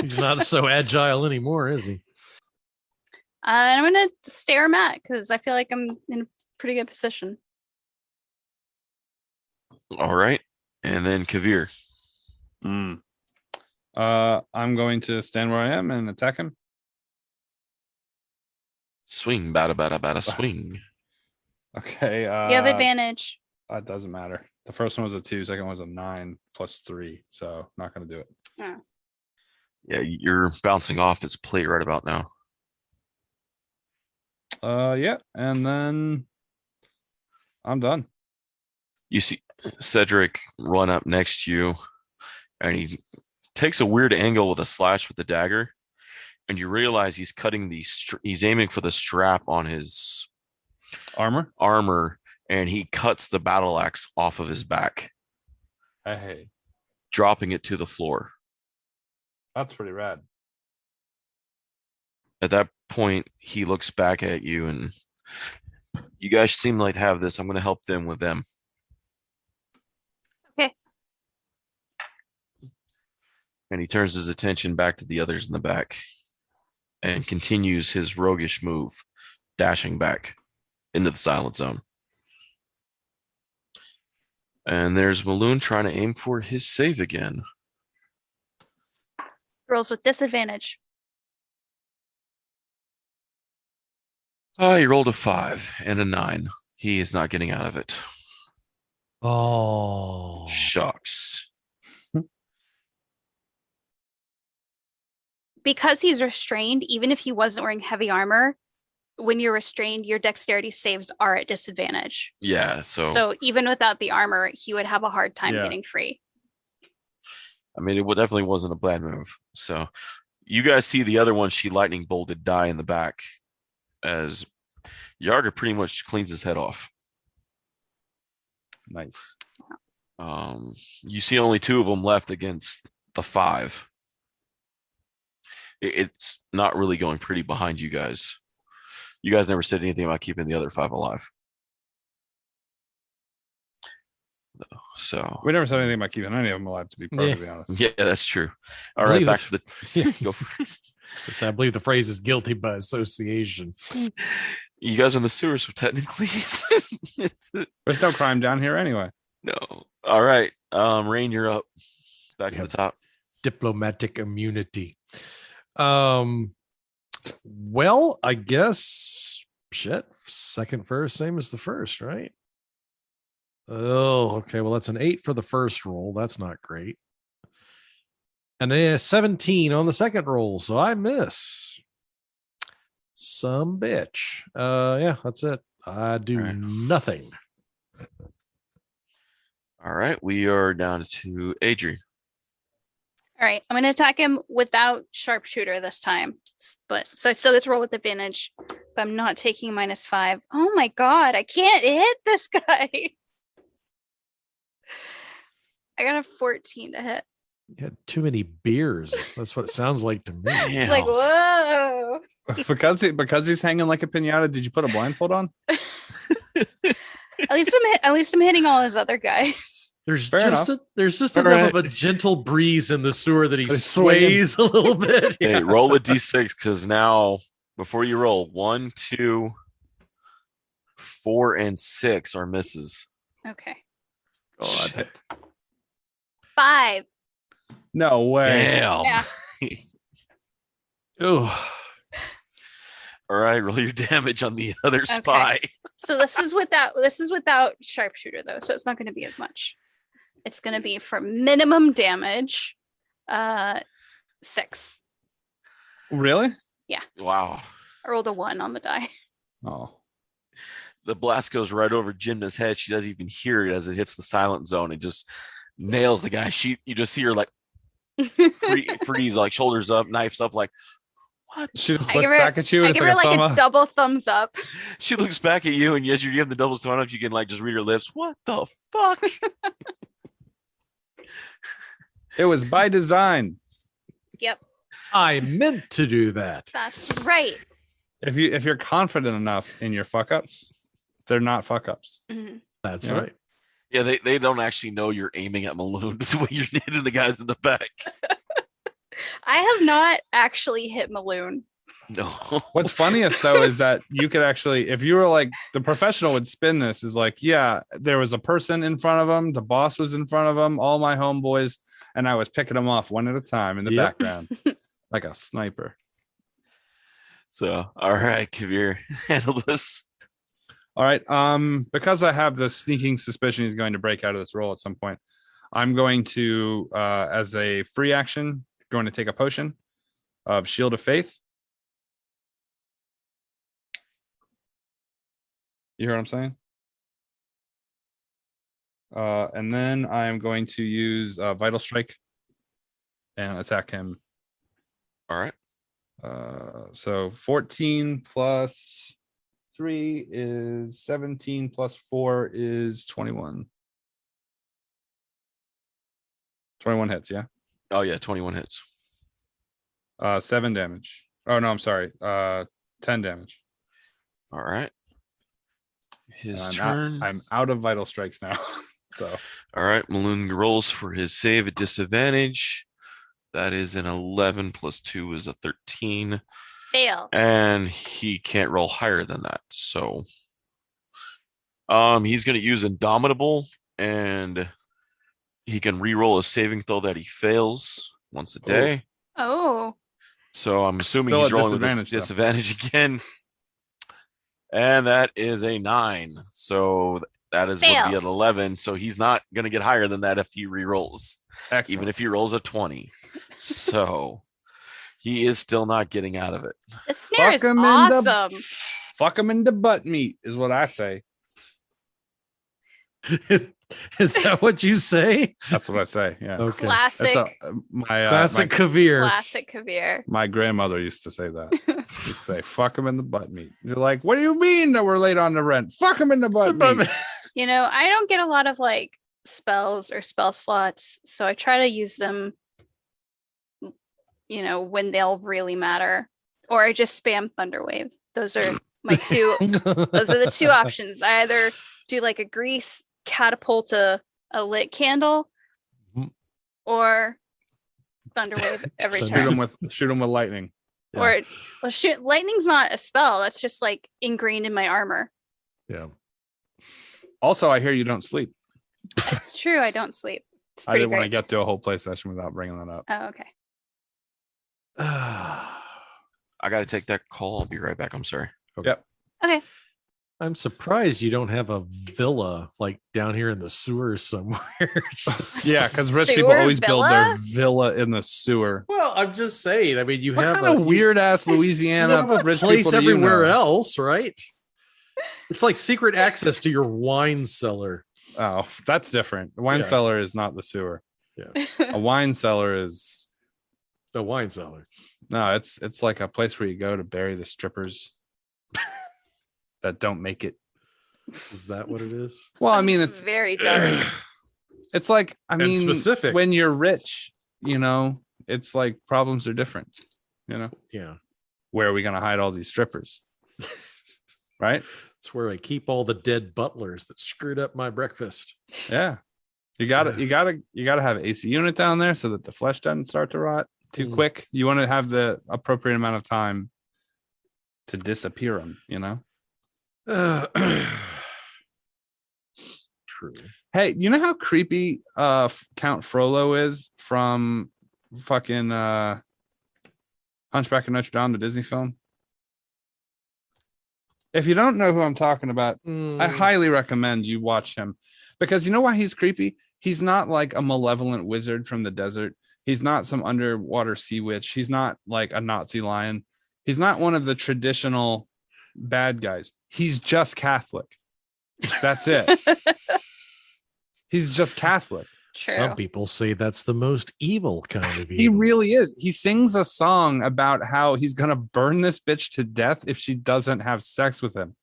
He's not so agile anymore, is he? And I'm gonna stare him at because I feel like I'm in a pretty good position. All right, and then Kavir. I'm going to stand where I am and attack him. Swing, bada, swing. Okay. You have advantage. It doesn't matter. The first one was a 2, second one was a 9 plus 3, so not going to do it. Yeah, you're bouncing off his plate right about now. Yeah, and then I'm done. You see Cedric run up next to you, and he takes a weird angle with a slash with the dagger, and you realize he's cutting he's aiming for the strap on his Armor, and he cuts the battle axe off of his back, hey, dropping it to the floor. that's pretty rad. At that point, he looks back at you, and you guys seem like have this. I'm going to help them with them. Okay. And he turns his attention back to the others in the back and continues his roguish move, dashing back into the silent zone. And there's Maloon trying to aim for his save again. Rolls with disadvantage. He rolled a 5 and a 9. He is not getting out of it. Oh. Shucks. Because he's restrained, even if he wasn't wearing heavy armor, when you're restrained, your dexterity saves are at disadvantage. Yeah, So even without the armor, he would have a hard time getting free. I mean, it definitely wasn't a bad move. So you guys see the other one, she lightning bolted die in the back as Yarger pretty much cleans his head off. Nice. You see only 2 of them left against the 5. It's not really going pretty behind you guys. You guys never said anything about keeping the other 5 alive. So We never said anything about keeping any of them alive, to be perfectly honest. yeah, that's true. All I right, believe back to the go for it. I believe the phrase is guilty by association. You guys are in the sewers, so technically There's no crime down here anyway. no. All right, Rain, you're up. Back to Yep. the top. Diplomatic immunity. Well, I guess shit. Second first, same as the first, right? Oh, okay. Well, that's an 8 for the first roll. That's not great. And then a 17 on the second roll, so I miss. Some bitch. Yeah, that's it. I do nothing. All right, we are down to Adri. All right, I'm going to attack him without sharpshooter this time. But so I still get to roll with advantage, but I'm not taking -5. Oh my god, I can't hit this guy. I got a 14 to hit. You had too many beers. That's what it sounds like to me. It's like, whoa. because he's hanging like a piñata. Did you put a blindfold on? At least I'm hitting all his other guys. There's Fair just enough of a gentle breeze in the sewer that he sways a little bit. Hey, roll a d6 because now before you roll, 1, 2, 4, and 6 are misses. Okay. God. 5. No way. Damn. Yeah. Oh, All right, roll your damage on the other spy. So this is without sharpshooter though, so it's not going to be as much. It's going to be for minimum damage, 6. Really? Wow. I rolled a 1 on the die. Oh. The blast goes right over Jimna's head. She doesn't even hear it as it hits the silent zone. It just nails the guy. You just see her like freeze, like shoulders up, knives up, like what? She just looks back at you. And I give her like a double thumbs up. She looks back at you, and as you're giving the double thumbs up, you can like just read her lips. What the fuck? It was by design. Yep, I meant to do that. that's right. If you're confident enough in your fuck ups, they're not fuck ups. Mhm. That's Yeah. right. Yeah, they don't actually know you're aiming at Maloon the way you're hitting the guys in the back. I have not actually hit Maloon. No. What's funniest though is that you could actually, if you were like the professional would spin this is like, yeah, there was a person in front of him, the boss was in front of him, all my homeboys, and I was picking them off one at a time in the Yep. background, like a sniper. So, all right, Kavir, handle this. All right. Because I have the sneaking suspicion he's going to break out of this roll at some point, I'm going to, as a free action, going to take a potion of Shield of Faith. You hear what I'm saying? And then I am going to use Vital Strike and attack him. All right. So 14 plus 3 is 17 plus 4 is 21. 21 hits, yeah. Oh yeah, 21 hits. 7 damage. Oh no, I'm sorry. 10 damage. All right. His I'm turn. I'm out of Vital Strikes now. So All right, Maloon rolls for his save at disadvantage. That is an 11 plus 2 is a 13. Fail. And he can't roll higher than that. So he's going to use Indomitable, and he can re-roll a saving throw that he fails once a day. Oh. So I'm assuming Still he's at rolling with a disadvantage, though. disadvantage again. And that is a 9. So that is would be Fail. an 11. So he's not going to get higher than that if he re-rolls, excellent. even if he rolls a 20. So he is still not getting out of it. The snare is Fuck 'em in awesome. Fuck him in the butt meat is what I say. Is that what you say? That's what I say. Yeah. Okay. Classic, My Classic Kavir. classic Kavir. my grandmother used to say that. She used to say, fuck him in the butt meat. You're like, what do you mean that we're late on the rent? Fuck him in the butt meat. You know, I don't get a lot of like spells or spell slots, so I try to use them, you know, when they'll really matter. Or I just spam Thunderwave. Those are my two. Those are the two options. I either do like a grease catapult a lit candle, or Thunderwave every Shoot turn. Shoot him with lightning. Yeah. Or well, shoot, lightning's not a spell. That's just like ingrained in my armor. Yeah. Also, I hear you don't sleep. It's true. I don't sleep. It's I pretty didn't want to great. get through a whole play session without bringing that up. Oh, okay. I got to take that call. I'll be right back. I'm sorry. Yep. Okay. I'm surprised you don't have a villa like down here in the sewers somewhere. Yeah, because rich people Sewer always build their villa? villa in the sewer. Well, I'm just saying. I mean, you What have kind of you weird ass have Louisiana a rich place people do you everywhere know? else, right? It's like secret access to your wine cellar. Oh, that's different. The wine Yeah. cellar is not the sewer. Yeah, A wine cellar is the wine cellar. no, it's like a place where you go to bury the strippers that don't make it. Is that what it is? Well, I mean, Sounds it's very dark. it's like I mean, specific. when you're rich, it's like problems are different. Yeah, Where are we gonna hide all these strippers? Right? it's where I keep all the dead butlers that screwed up my breakfast. Yeah. You gotta have AC unit down there so that the flesh doesn't start to rot too quick. You want to have the appropriate amount of time to disappear them, True. Hey, you know how creepy Count Frollo is from fucking Hunchback of Notre Dame, the Disney film? If you don't know who I'm talking about, I highly recommend you watch him, because you know why he's creepy? He's not like a malevolent wizard from the desert. He's not some underwater sea witch. He's not like a Nazi lion. He's not one of the traditional bad guys. He's just Catholic. That's it. He's just Catholic. True. Some people say that's the most evil kind of evil. He really is. He sings a song about how he's gonna burn this bitch to death if she doesn't have sex with him.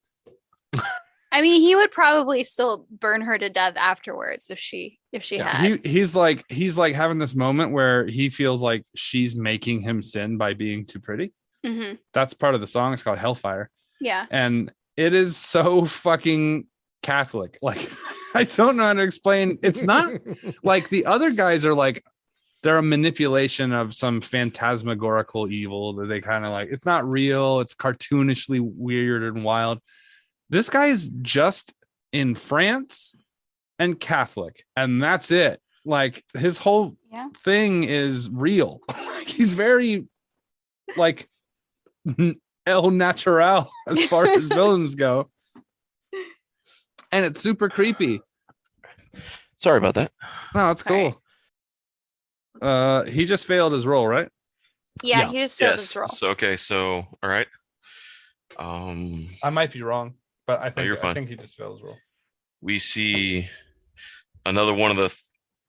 I mean, he would probably still burn her to death afterwards if she had. He's like having this moment where he feels like she's making him sin by being too pretty. Mm-hmm. That's part of the song. It's called Hellfire. Yeah. And it is so fucking Catholic. Like, I don't know how to explain. It's not like the other guys are like, they're a manipulation of some phantasmagorical evil that they kind of like. It's not real. It's cartoonishly weird and wild. This guy is just in France and Catholic, and that's it. Like, his whole thing is real. He's very like el natural as far as villains go, and it's super creepy. Sorry about that. No, it's cool. He just failed his roll, right? Yeah, he just failed his roll. So all right. I might be wrong, but I think he just failed his roll. We see another one of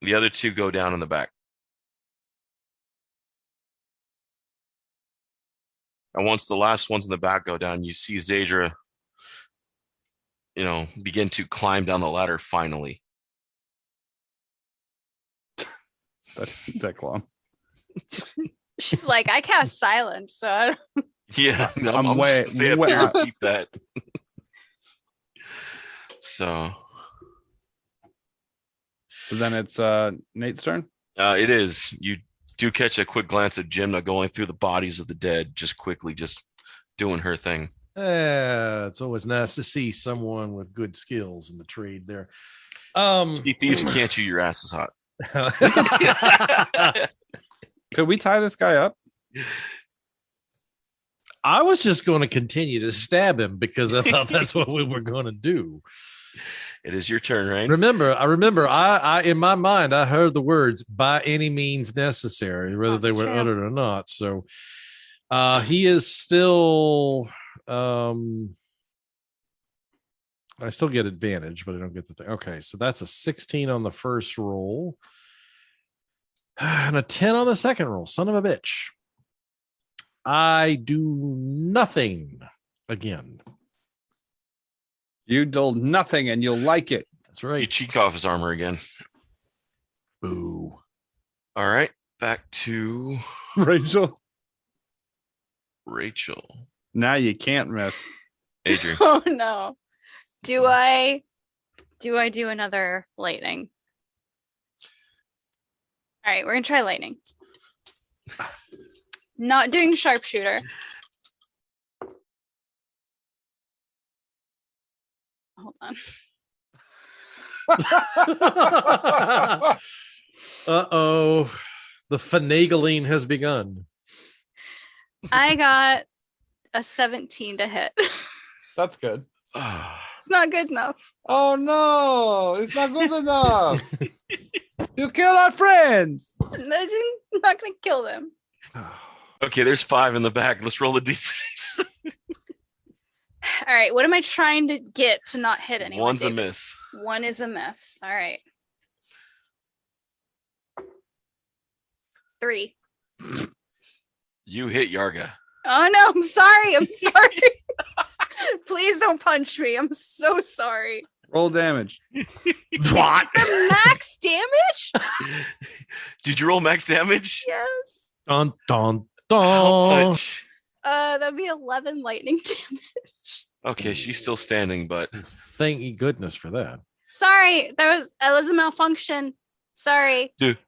the other two go down in the back. And once the last ones in the back go down, you see Zadra, begin to climb down the ladder finally. That's that long. She's like, I cast silence, so I don't... Yeah, no, I'm just gonna stay up here and keep that. So then it's Nate's turn. It is. You do catch a quick glance at Jimna going through the bodies of the dead, just quickly, just doing her thing. It's always nice to see someone with good skills in the trade there. Thieves can't chew your ass is hot. Could we tie this guy up? I was just going to continue to stab him because I thought that's what we were going to do. It is your turn, right? I remember I in my mind I heard the words "by any means necessary," whether they were uttered or not. So he is still I still get advantage, but I don't get the thing. Okay, so that's a 16 on the first roll and a 10 on the second roll. Son of a bitch. I do nothing again. You dulled nothing and you'll like it. That's right. You cheek off his armor again. Boo. All right, back to Rachel. Now you can't miss. Adrian. Oh no. Do I do another lightning? All right, we're gonna try lightning. Not doing sharpshooter. Hold on. Uh-oh. The finagling has begun. I got a 17 to hit. That's good. It's not good enough. Oh no, it's not good enough. You killed our friends. I'm not gonna kill them. Okay, there's 5 in the back. Let's roll a d6. All right, what am I trying to get to not hit anyone? One's David? a miss. 1 is a miss. All right. 3. You hit Yarga. Oh no, I'm sorry. I'm sorry. Please don't punch me. I'm so sorry. Roll damage. What? Max damage? Did you roll max damage? Yes. Dun dun How dun. much? That'd be 11 lightning damage. Okay, she's still standing, but Thank goodness for that. Sorry, that was a malfunction. Sorry. Dude,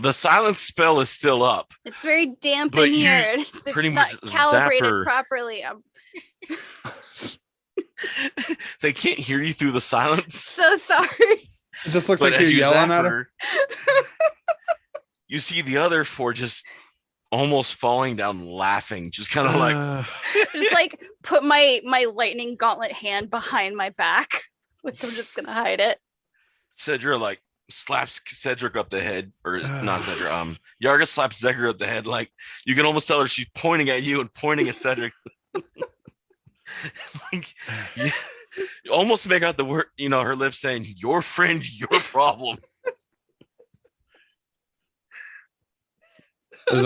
the silence spell is still up. It's very damp But in you here. It's pretty not much calibrated zap her. properly. I'm They can't hear you through the silence. so sorry. It just looks But like as you're you yelling zap at her. her, you see the other 4 just almost falling down laughing, just kind of like Just like put my lightning gauntlet hand behind my back. Like I'm just gonna hide it. Cedra like slaps Cedric up the head, or not Cedra. Yarga slaps Zegger up the head. Like you can almost tell her she's pointing at you and pointing at Cedric. Like, you almost make out the word, her lips saying, "Your friend, your problem." Is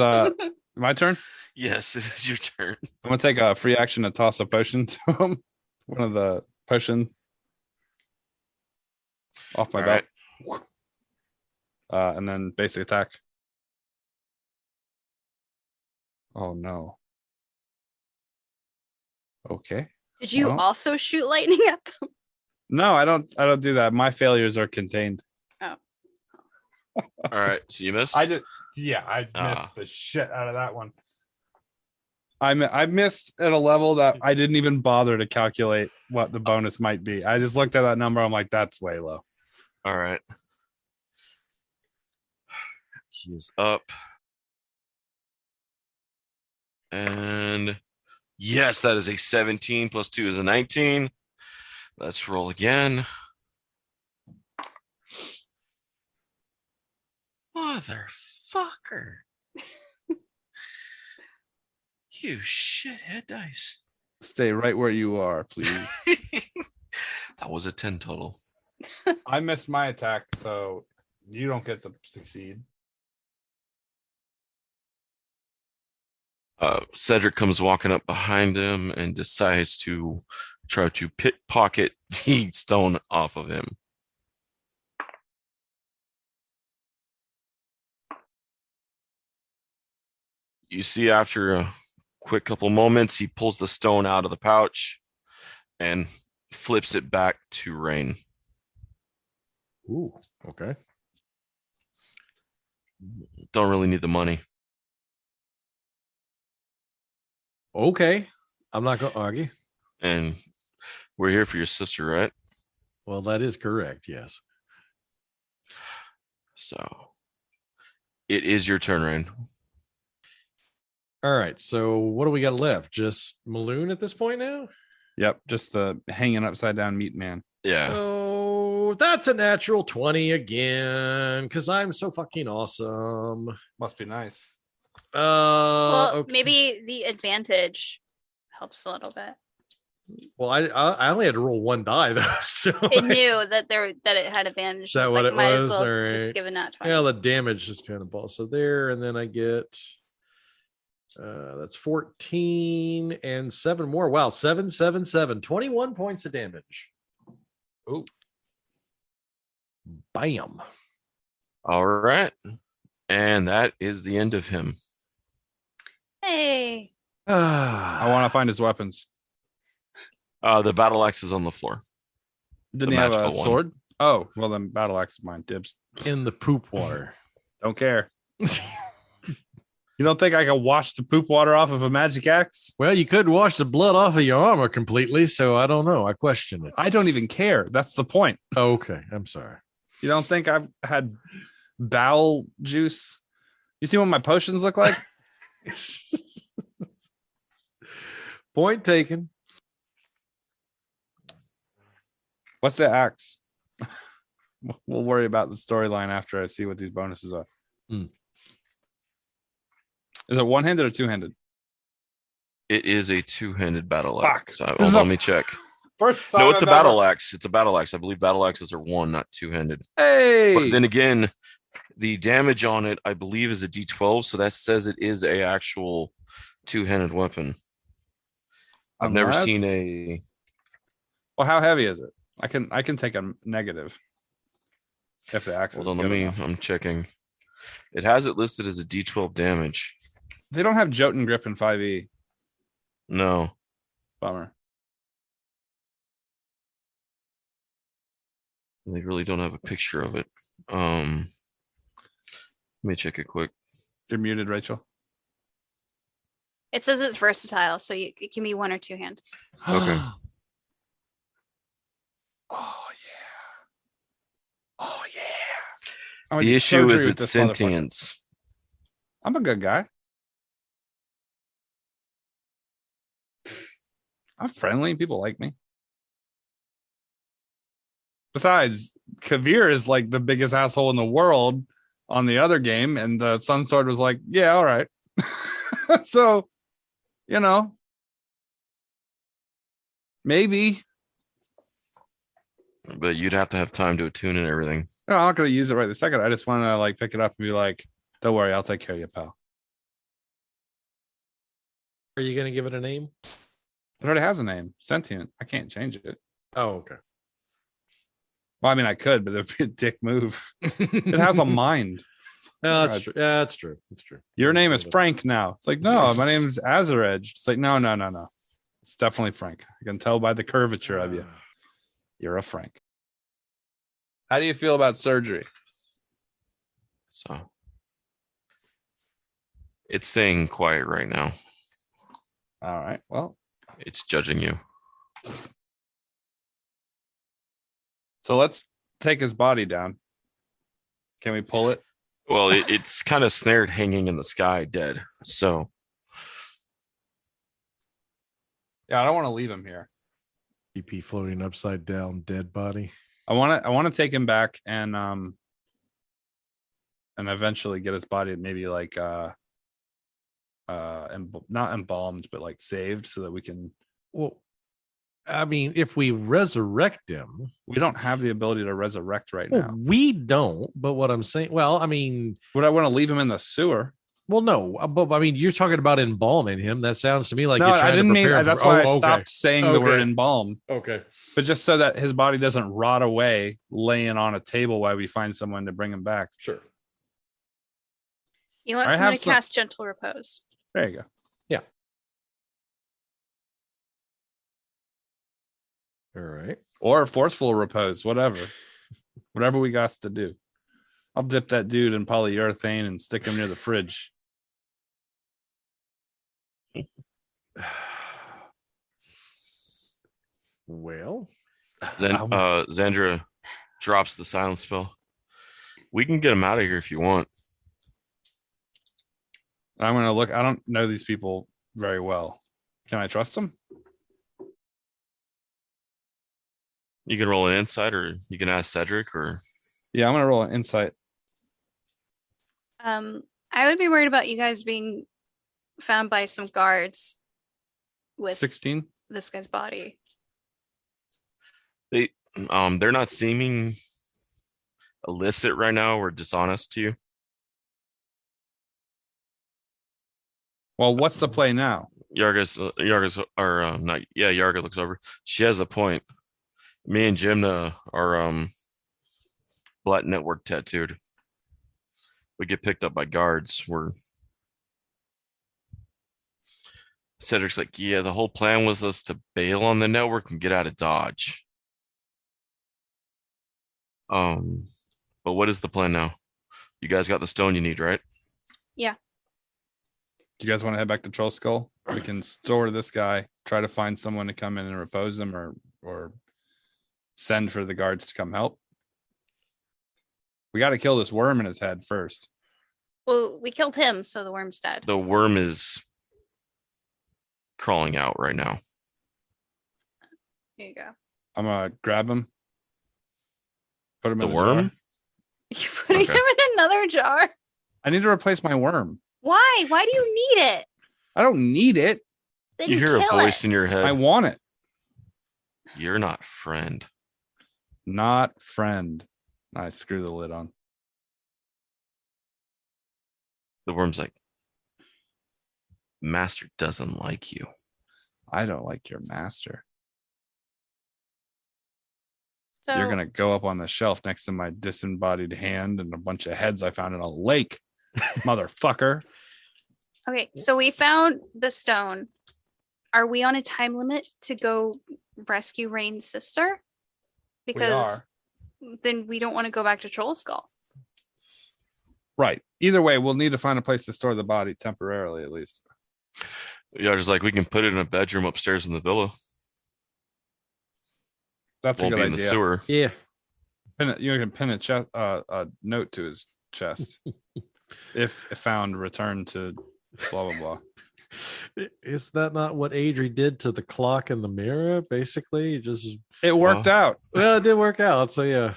my turn? Yes, it is your turn. I'm gonna take a free action to toss a potion to him. One of the potion off my All belt. right. And then basic attack. Oh no. Okay. Did you Well. also shoot lightning at them? No, I don't do that. My failures are contained. Oh. All right, so you missed. I missed the shit out of that one. I missed at a level that I didn't even bother to calculate what the bonus might be. I just looked at that number. I'm like, that's way low. All right. He is up. And yes, that is a 17 plus 2 is a 19. Let's roll again. Motherfucker. You shithead dice. Stay right where you are, please. That was a 10 total. I missed my attack, so you don't get to succeed. Cedric comes walking up behind him and decides to try to pickpocket the stone off of him. You see, after a quick couple moments, he pulls the stone out of the pouch and flips it back to Rain. Ooh, okay. Don't really need the money. Okay. I'm not going to argue. And we're here for your sister, right? Well, that is correct. Yes. So it is your turn, Rain. All right. So what do we got left? Just Maloon at this point now? Yep, just the hanging upside down meat man. Yeah. Oh, that's a natural 20 again because I'm so fucking awesome. Must be nice. Well, Okay. maybe the advantage helps a little bit. Well, I only had to roll one die though, so It knew that it had advantage. Is that It's what like, it might was? as well All right. just give a nat 20. yeah, the damage is kind of ball. So there, and then I get that's 14 and 7 more. Wow, 7, 7, 7, 21 points of damage. Oh, Bam. All right. And that is the end of him. Hey. I want to find his weapons. The battle axe is on the floor. Didn't The he have a magical one. sword? Oh, well then battle axe is mine. Dibs. in the poop water. Don't care. You don't think I can wash the poop water off of a magic axe? Well, you could wash the blood off of your armor completely, so I don't know. I question it. I don't even care. That's the point. Okay, I'm sorry. You don't think I've had bowel juice? You see what my potions look like? Point taken. What's the axe? We'll worry about the storyline after I see what these bonuses are. Hmm. Is it one-handed or two-handed? It is a two-handed battle Fuck. axe. Let me check. First No, time it's a I've battle ever- axe. It's a battle axe. I believe battle axes are one, not two-handed. Hey. But then again, the damage on it, I believe, is a D12, so that says it is a actual two-handed weapon. I've never seen a. Well, how heavy is it? I can take a negative. If the axe. Hold on, I'm checking. It has it listed as a D12 damage. They don't have Jotun grip in 5e. No. Bummer. They really don't have a picture of it. Let me check it quick. You're muted, Rachel. It says it's versatile, so it can be one or two hand. Okay. Oh yeah. Oh yeah. The issue is its sentience. I'm a good guy. I'm friendly. People like me. Besides, Kavir is like the biggest asshole in the world on the other game, and the Sun Sword was like, yeah, all right. So, you know, maybe. But you'd have to have time to attune and everything. No, I'm not going to use it right this second. I just want to like pick it up and be like, don't worry, I'll take care of you, pal. Are you going to give it a name? It already has a name. Sentient. I can't change it. Oh, okay. Well, I mean, I could, but it'd be a dick move. It has a mind. No, that's true. Yeah, that's true. That's true. Your name is Frank now. It's like, no, my name is Azaredge. It's like, no. It's definitely Frank. I can tell by the curvature of you. You're a Frank. How do you feel about surgery? So it's staying quiet right now. All right. Well, it's judging you. So let's take his body down. Can we pull it? Well, it's kind of snared hanging in the sky, dead. So yeah, I don't want to leave him here. EP floating upside down, dead body. I want to take him back and eventually get his body maybe like not embalmed, but like saved so that we can. Well, I mean, if we resurrect him, we don't have the ability to resurrect right now. We don't. But what I'm saying, well, I mean, would I want to leave him in the sewer? Well, no, but I mean, you're talking about embalming him. That sounds to me like no, you're trying I didn't to mean. prepare That's why I stopped saying the word embalm. Okay, but just so that his body doesn't rot away, laying on a table while we find someone to bring him back. Sure. You want someone to cast gentle repose. There you go. Yeah. All right. Or forceful repose, whatever. Whatever we got to do. I'll dip that dude in polyurethane and stick him near the fridge. Well, Xandra drops the silence spell. We can get him out of here if you want. I'm going to look. I don't know these people very well. Can I trust them? You can roll an insight, or you can ask Cedric, or yeah, I'm going to roll an insight. I would be worried about you guys being found by some guards with 16. This guy's body. They're not seeming illicit right now or dishonest to you. Well, what's the play now? Yarga looks over. She has a point. Me and Jimna are Black Network tattooed. We get picked up by guards. Cedric's like, yeah, the whole plan was us to bail on the network and get out of Dodge. But what is the plan now? You guys got the stone you need, right? Yeah. You guys want to head back to Troll Skull? We can store this guy, try to find someone to come in and repose him, or send for the guards to come help. We got to kill this worm in his head first. Well, we killed him, so the worm's dead. The worm is crawling out right now. Here you go. I'm gonna grab him. Put him The in worm? jar. You putting Okay. him in another jar? I need to replace my worm. Why? Why do you need it? I don't need it. Then You hear a kill voice it. in your head. I want it. You're not friend. Not friend. I screw the lid on. The worm's like, Master doesn't like you. I don't like your master. So You're gonna go up on the shelf next to my disembodied hand and a bunch of heads I found in a lake, motherfucker. okay, so we found the stone. Are we on a time limit to go rescue Rain's sister? Because then we don't want to go back to Troll Skull. Right. Either way, we'll need to find a place to store the body temporarily, at least. Yeah, just like we can put it in a bedroom upstairs in the villa. That's Won't a be good in the idea. sewer. Yeah. You can pin a note to his chest. If found, return to blah blah blah. Is that not what Adri did to the clock in the mirror? Basically, just It worked out. well, it did work out. So yeah,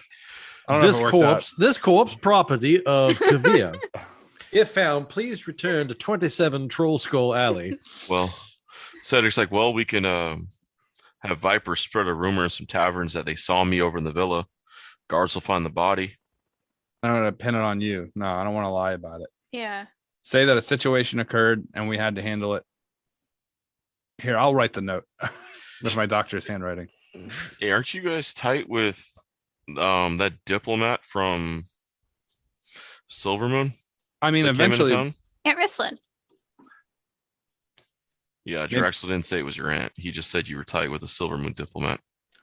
I don't know if it worked out. this corpse property of Kavir. If found, please return to 27 Troll Skull Alley. Well, Cedric's like, well, we can have Viper spread a rumor in some taverns that they saw me over in the villa. Guards will find the body. I'm gonna pin it on you. No, I don't want to lie about it. Yeah. Say that a situation occurred and we had to handle it. Here, I'll write the note with my doctor's handwriting. Hey, aren't you guys tight with that diplomat from Silvermoon? I mean, that came into eventually, town? Aunt Rislin. Yeah, Maybe- Drexel didn't say it was your aunt. He just said you were tight with a Silvermoon diplomat.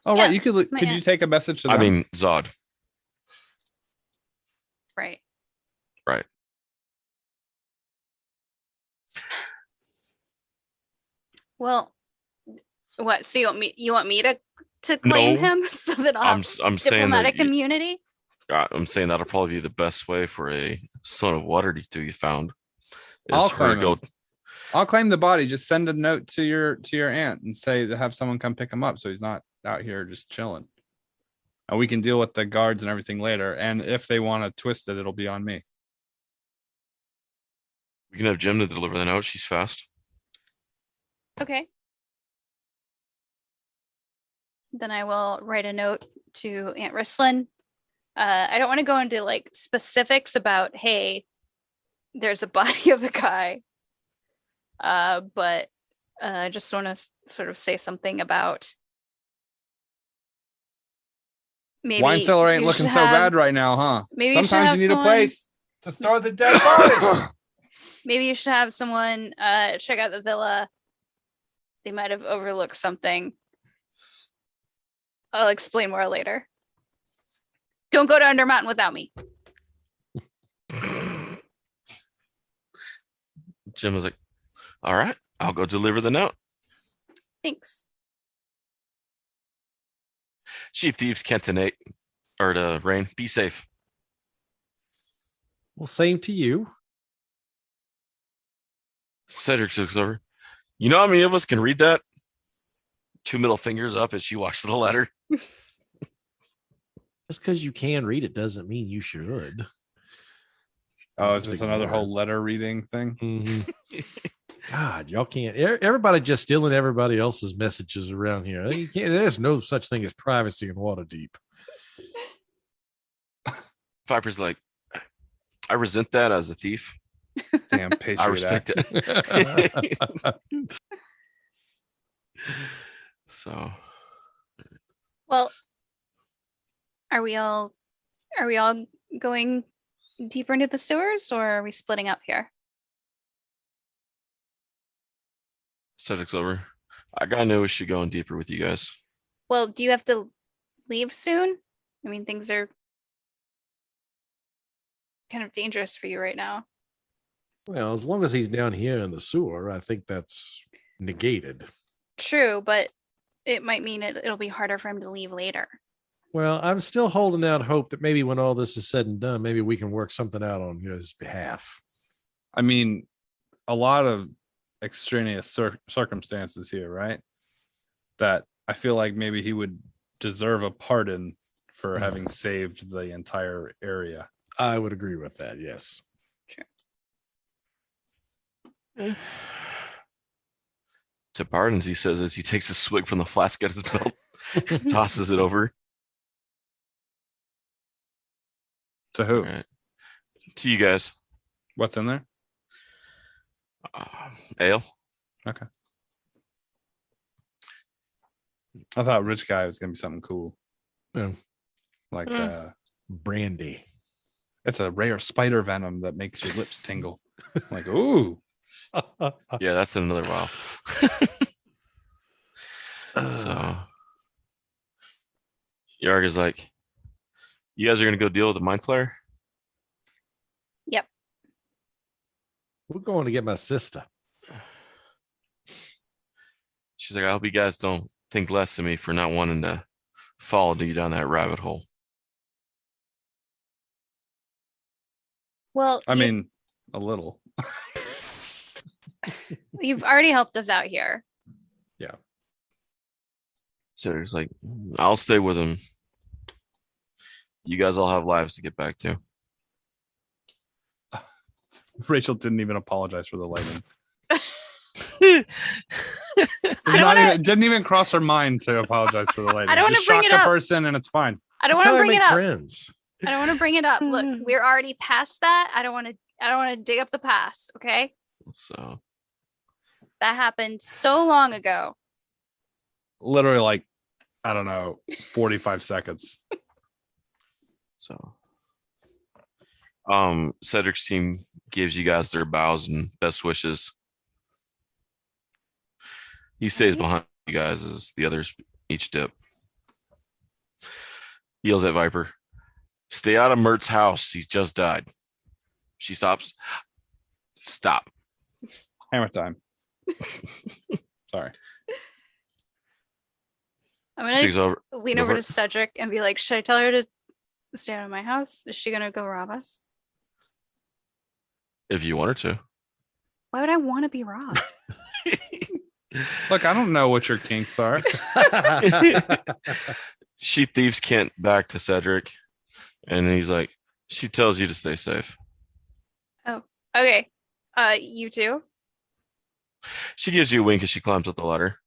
oh Yeah, right, you could it's my you aunt. take a message to them? I mean, Zod. Right. Right. Well, what? So you want me to claim No. him so that I'll I'm have I'm saying that diplomatic immunity? I'm saying that'll probably be the best way for a son of Waterdeep to be found. Is I'll her claim go. him. I'll claim the body. Just send a note to your aunt and say to have someone come pick him up so he's not out here just chilling. And we can deal with the guards and everything later. And if they want to twist it, it'll be on me. We can have Jim to deliver the note. She's fast. Okay. Then I will write a note to Aunt Rislin. I don't want to go into like specifics about, hey, there's a body of a guy. But I just want to sort of say something about maybe Wine cellar ain't you looking should so have- bad right now, huh? Maybe you should Sometimes have you need someone- a place to store the dead body. Maybe you should have someone check out the villa. They might have overlooked something. I'll explain more later. Don't go to Undermountain without me. Jim was like, all right, I'll go deliver the note. Thanks. She thieves Kent to Nate or to Rain. Be safe. Well, same to you. Cedric looks over. You know how many of us can read that? 2 middle fingers up as she walks to the letter. Just because you can read it doesn't mean you should. Oh, is Just this another ignore it. whole letter reading thing? Mhm. God, y'all can't. Everybody just stealing everybody else's messages around here. You can't. There's no such thing as privacy in Waterdeep. Viper's like, I resent that as a thief. Damn Patriot I respect Act. it. So Well, are we all going deeper into the sewers, or are we splitting up here? Cedric's over. I got no issue going deeper with you guys. Well, do you have to leave soon? I mean, things are kind of dangerous for you right now. Well, as long as he's down here in the sewer, I think that's negated. True, but it might mean it'll be harder for him to leave later. Well, I'm still holding out hope that maybe when all this is said and done, maybe we can work something out on his behalf. I mean, a lot of extraneous circumstances here, right? That I feel like maybe he would deserve a pardon for having saved the entire area. I would agree with that. Yes. To pardons, he says as he takes a swig from the flask at his belt, tosses it over. To who? Right. To you guys. What's in there? Ale. Okay. I thought rich guy was gonna be something cool. Yeah. Like brandy. It's a rare spider venom that makes your lips tingle. Like, ooh. Yeah, that's in another while. So Yarg is like, you guys are gonna go deal with the mind flare? Yep. We're going to get my sister. She's like, I hope you guys don't think less of me for not wanting to follow you down that rabbit hole. Well, I mean, a little. you've already helped us out here. Yeah. So he's like, I'll stay with him. You guys all have lives to get back to. Rachel didn't even apologize for the lighting. Didn't even cross her mind to apologize for the lighting. I don't want to bring it up. Shock the person, and it's fine. I don't want to bring it up. Friends. I don't want to bring it up. Look, we're already past that. I don't want to dig up the past. Okay. So that happened so long ago. Literally, like, I don't know, 45 seconds. So, Cedric's team gives you guys their bows and best wishes. He stays behind you guys as the others each dip. He yells at Viper, stay out of Mert's house. He's just died. She stops. Stop. Hammer time. Sorry. I'm gonna lean over to Cedric and be like, should I tell her to stay out of my house? Is she gonna go rob us? If you want her to. Why would I want to be robbed? Look, I don't know what your kinks are. She thieves Kent back to Cedric, and he's like, she tells you to stay safe. Oh, okay. You too? She gives you a wink as she climbs up the ladder.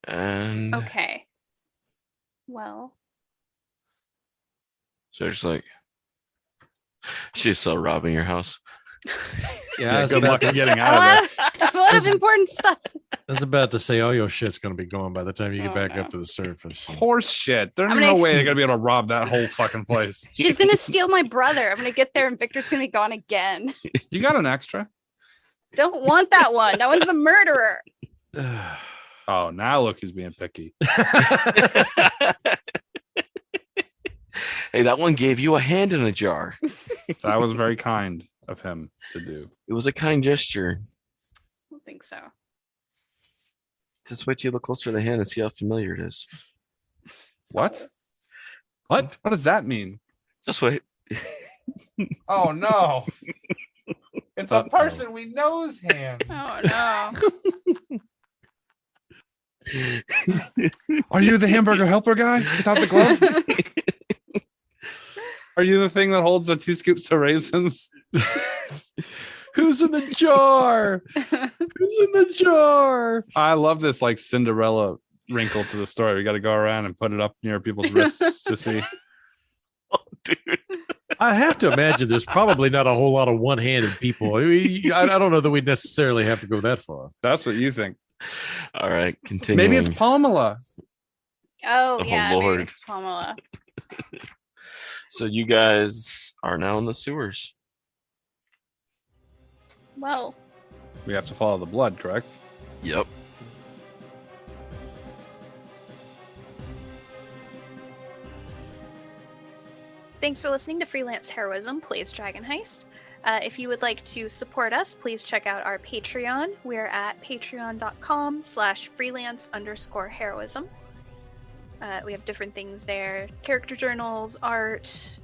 And okay. Well. So just like, she's still robbing your house. Yeah, good luck getting out of there. A lot of important stuff. I was about to say, all your shit's going to be gone by the time you get back up to the surface. Horse shit. There's no way they're going to be able to rob that whole fucking place. She's going to steal my brother. I'm going to get there and Victor's going to be gone again. You got an extra? Don't want that one. That one's a murderer. Oh, now look who's being picky. Hey, that one gave you a hand in a jar. That was very kind of him to do. It was a kind gesture. I don't think so. Just wait till you look closer to the hand and see how familiar it is. What? What? What does that mean? Just wait. Oh, no. It's a person we know's hand. Oh, no. Are you the hamburger helper guy without the glove? Are you the thing that holds the 2 scoops of raisins? Who's in the jar? Who's in the jar? I love this like Cinderella wrinkle to the story. We got to go around and put it up near people's wrists to see. Oh, dude. I have to imagine there's probably not a whole lot of one-handed people. I don't know that we necessarily have to go that far. That's what you think. All right, continuing. Maybe it's Pamela. Oh, yeah. Lord. Maybe it's Pamela. So you guys are now in the sewers. Well, We have to follow the blood, correct? Yep. thanks for listening to Freelance Heroism Plays Dragon Heist. If you would like to support us, please check out our Patreon. We're at patreon.com/freelance_heroism. We have different things there. Character journals, art,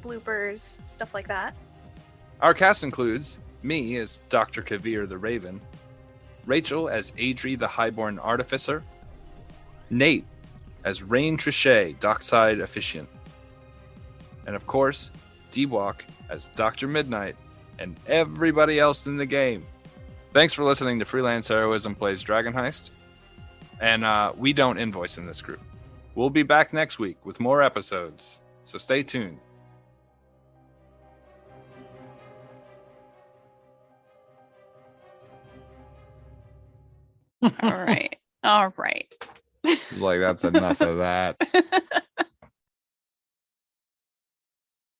bloopers, stuff like that. Our cast includes me as Dr. Kavir the Raven, Rachel as Adri the Highborn Artificer, Nate as Rain Trichet, Dockside Officiant, and of course, D-Walk as Dr. Midnight, and everybody else in the game. Thanks for listening to Freelance Heroism Plays Dragon Heist, and we don't invoice in this group. We'll be back next week with more episodes, so stay tuned. All right. Like, that's enough of that.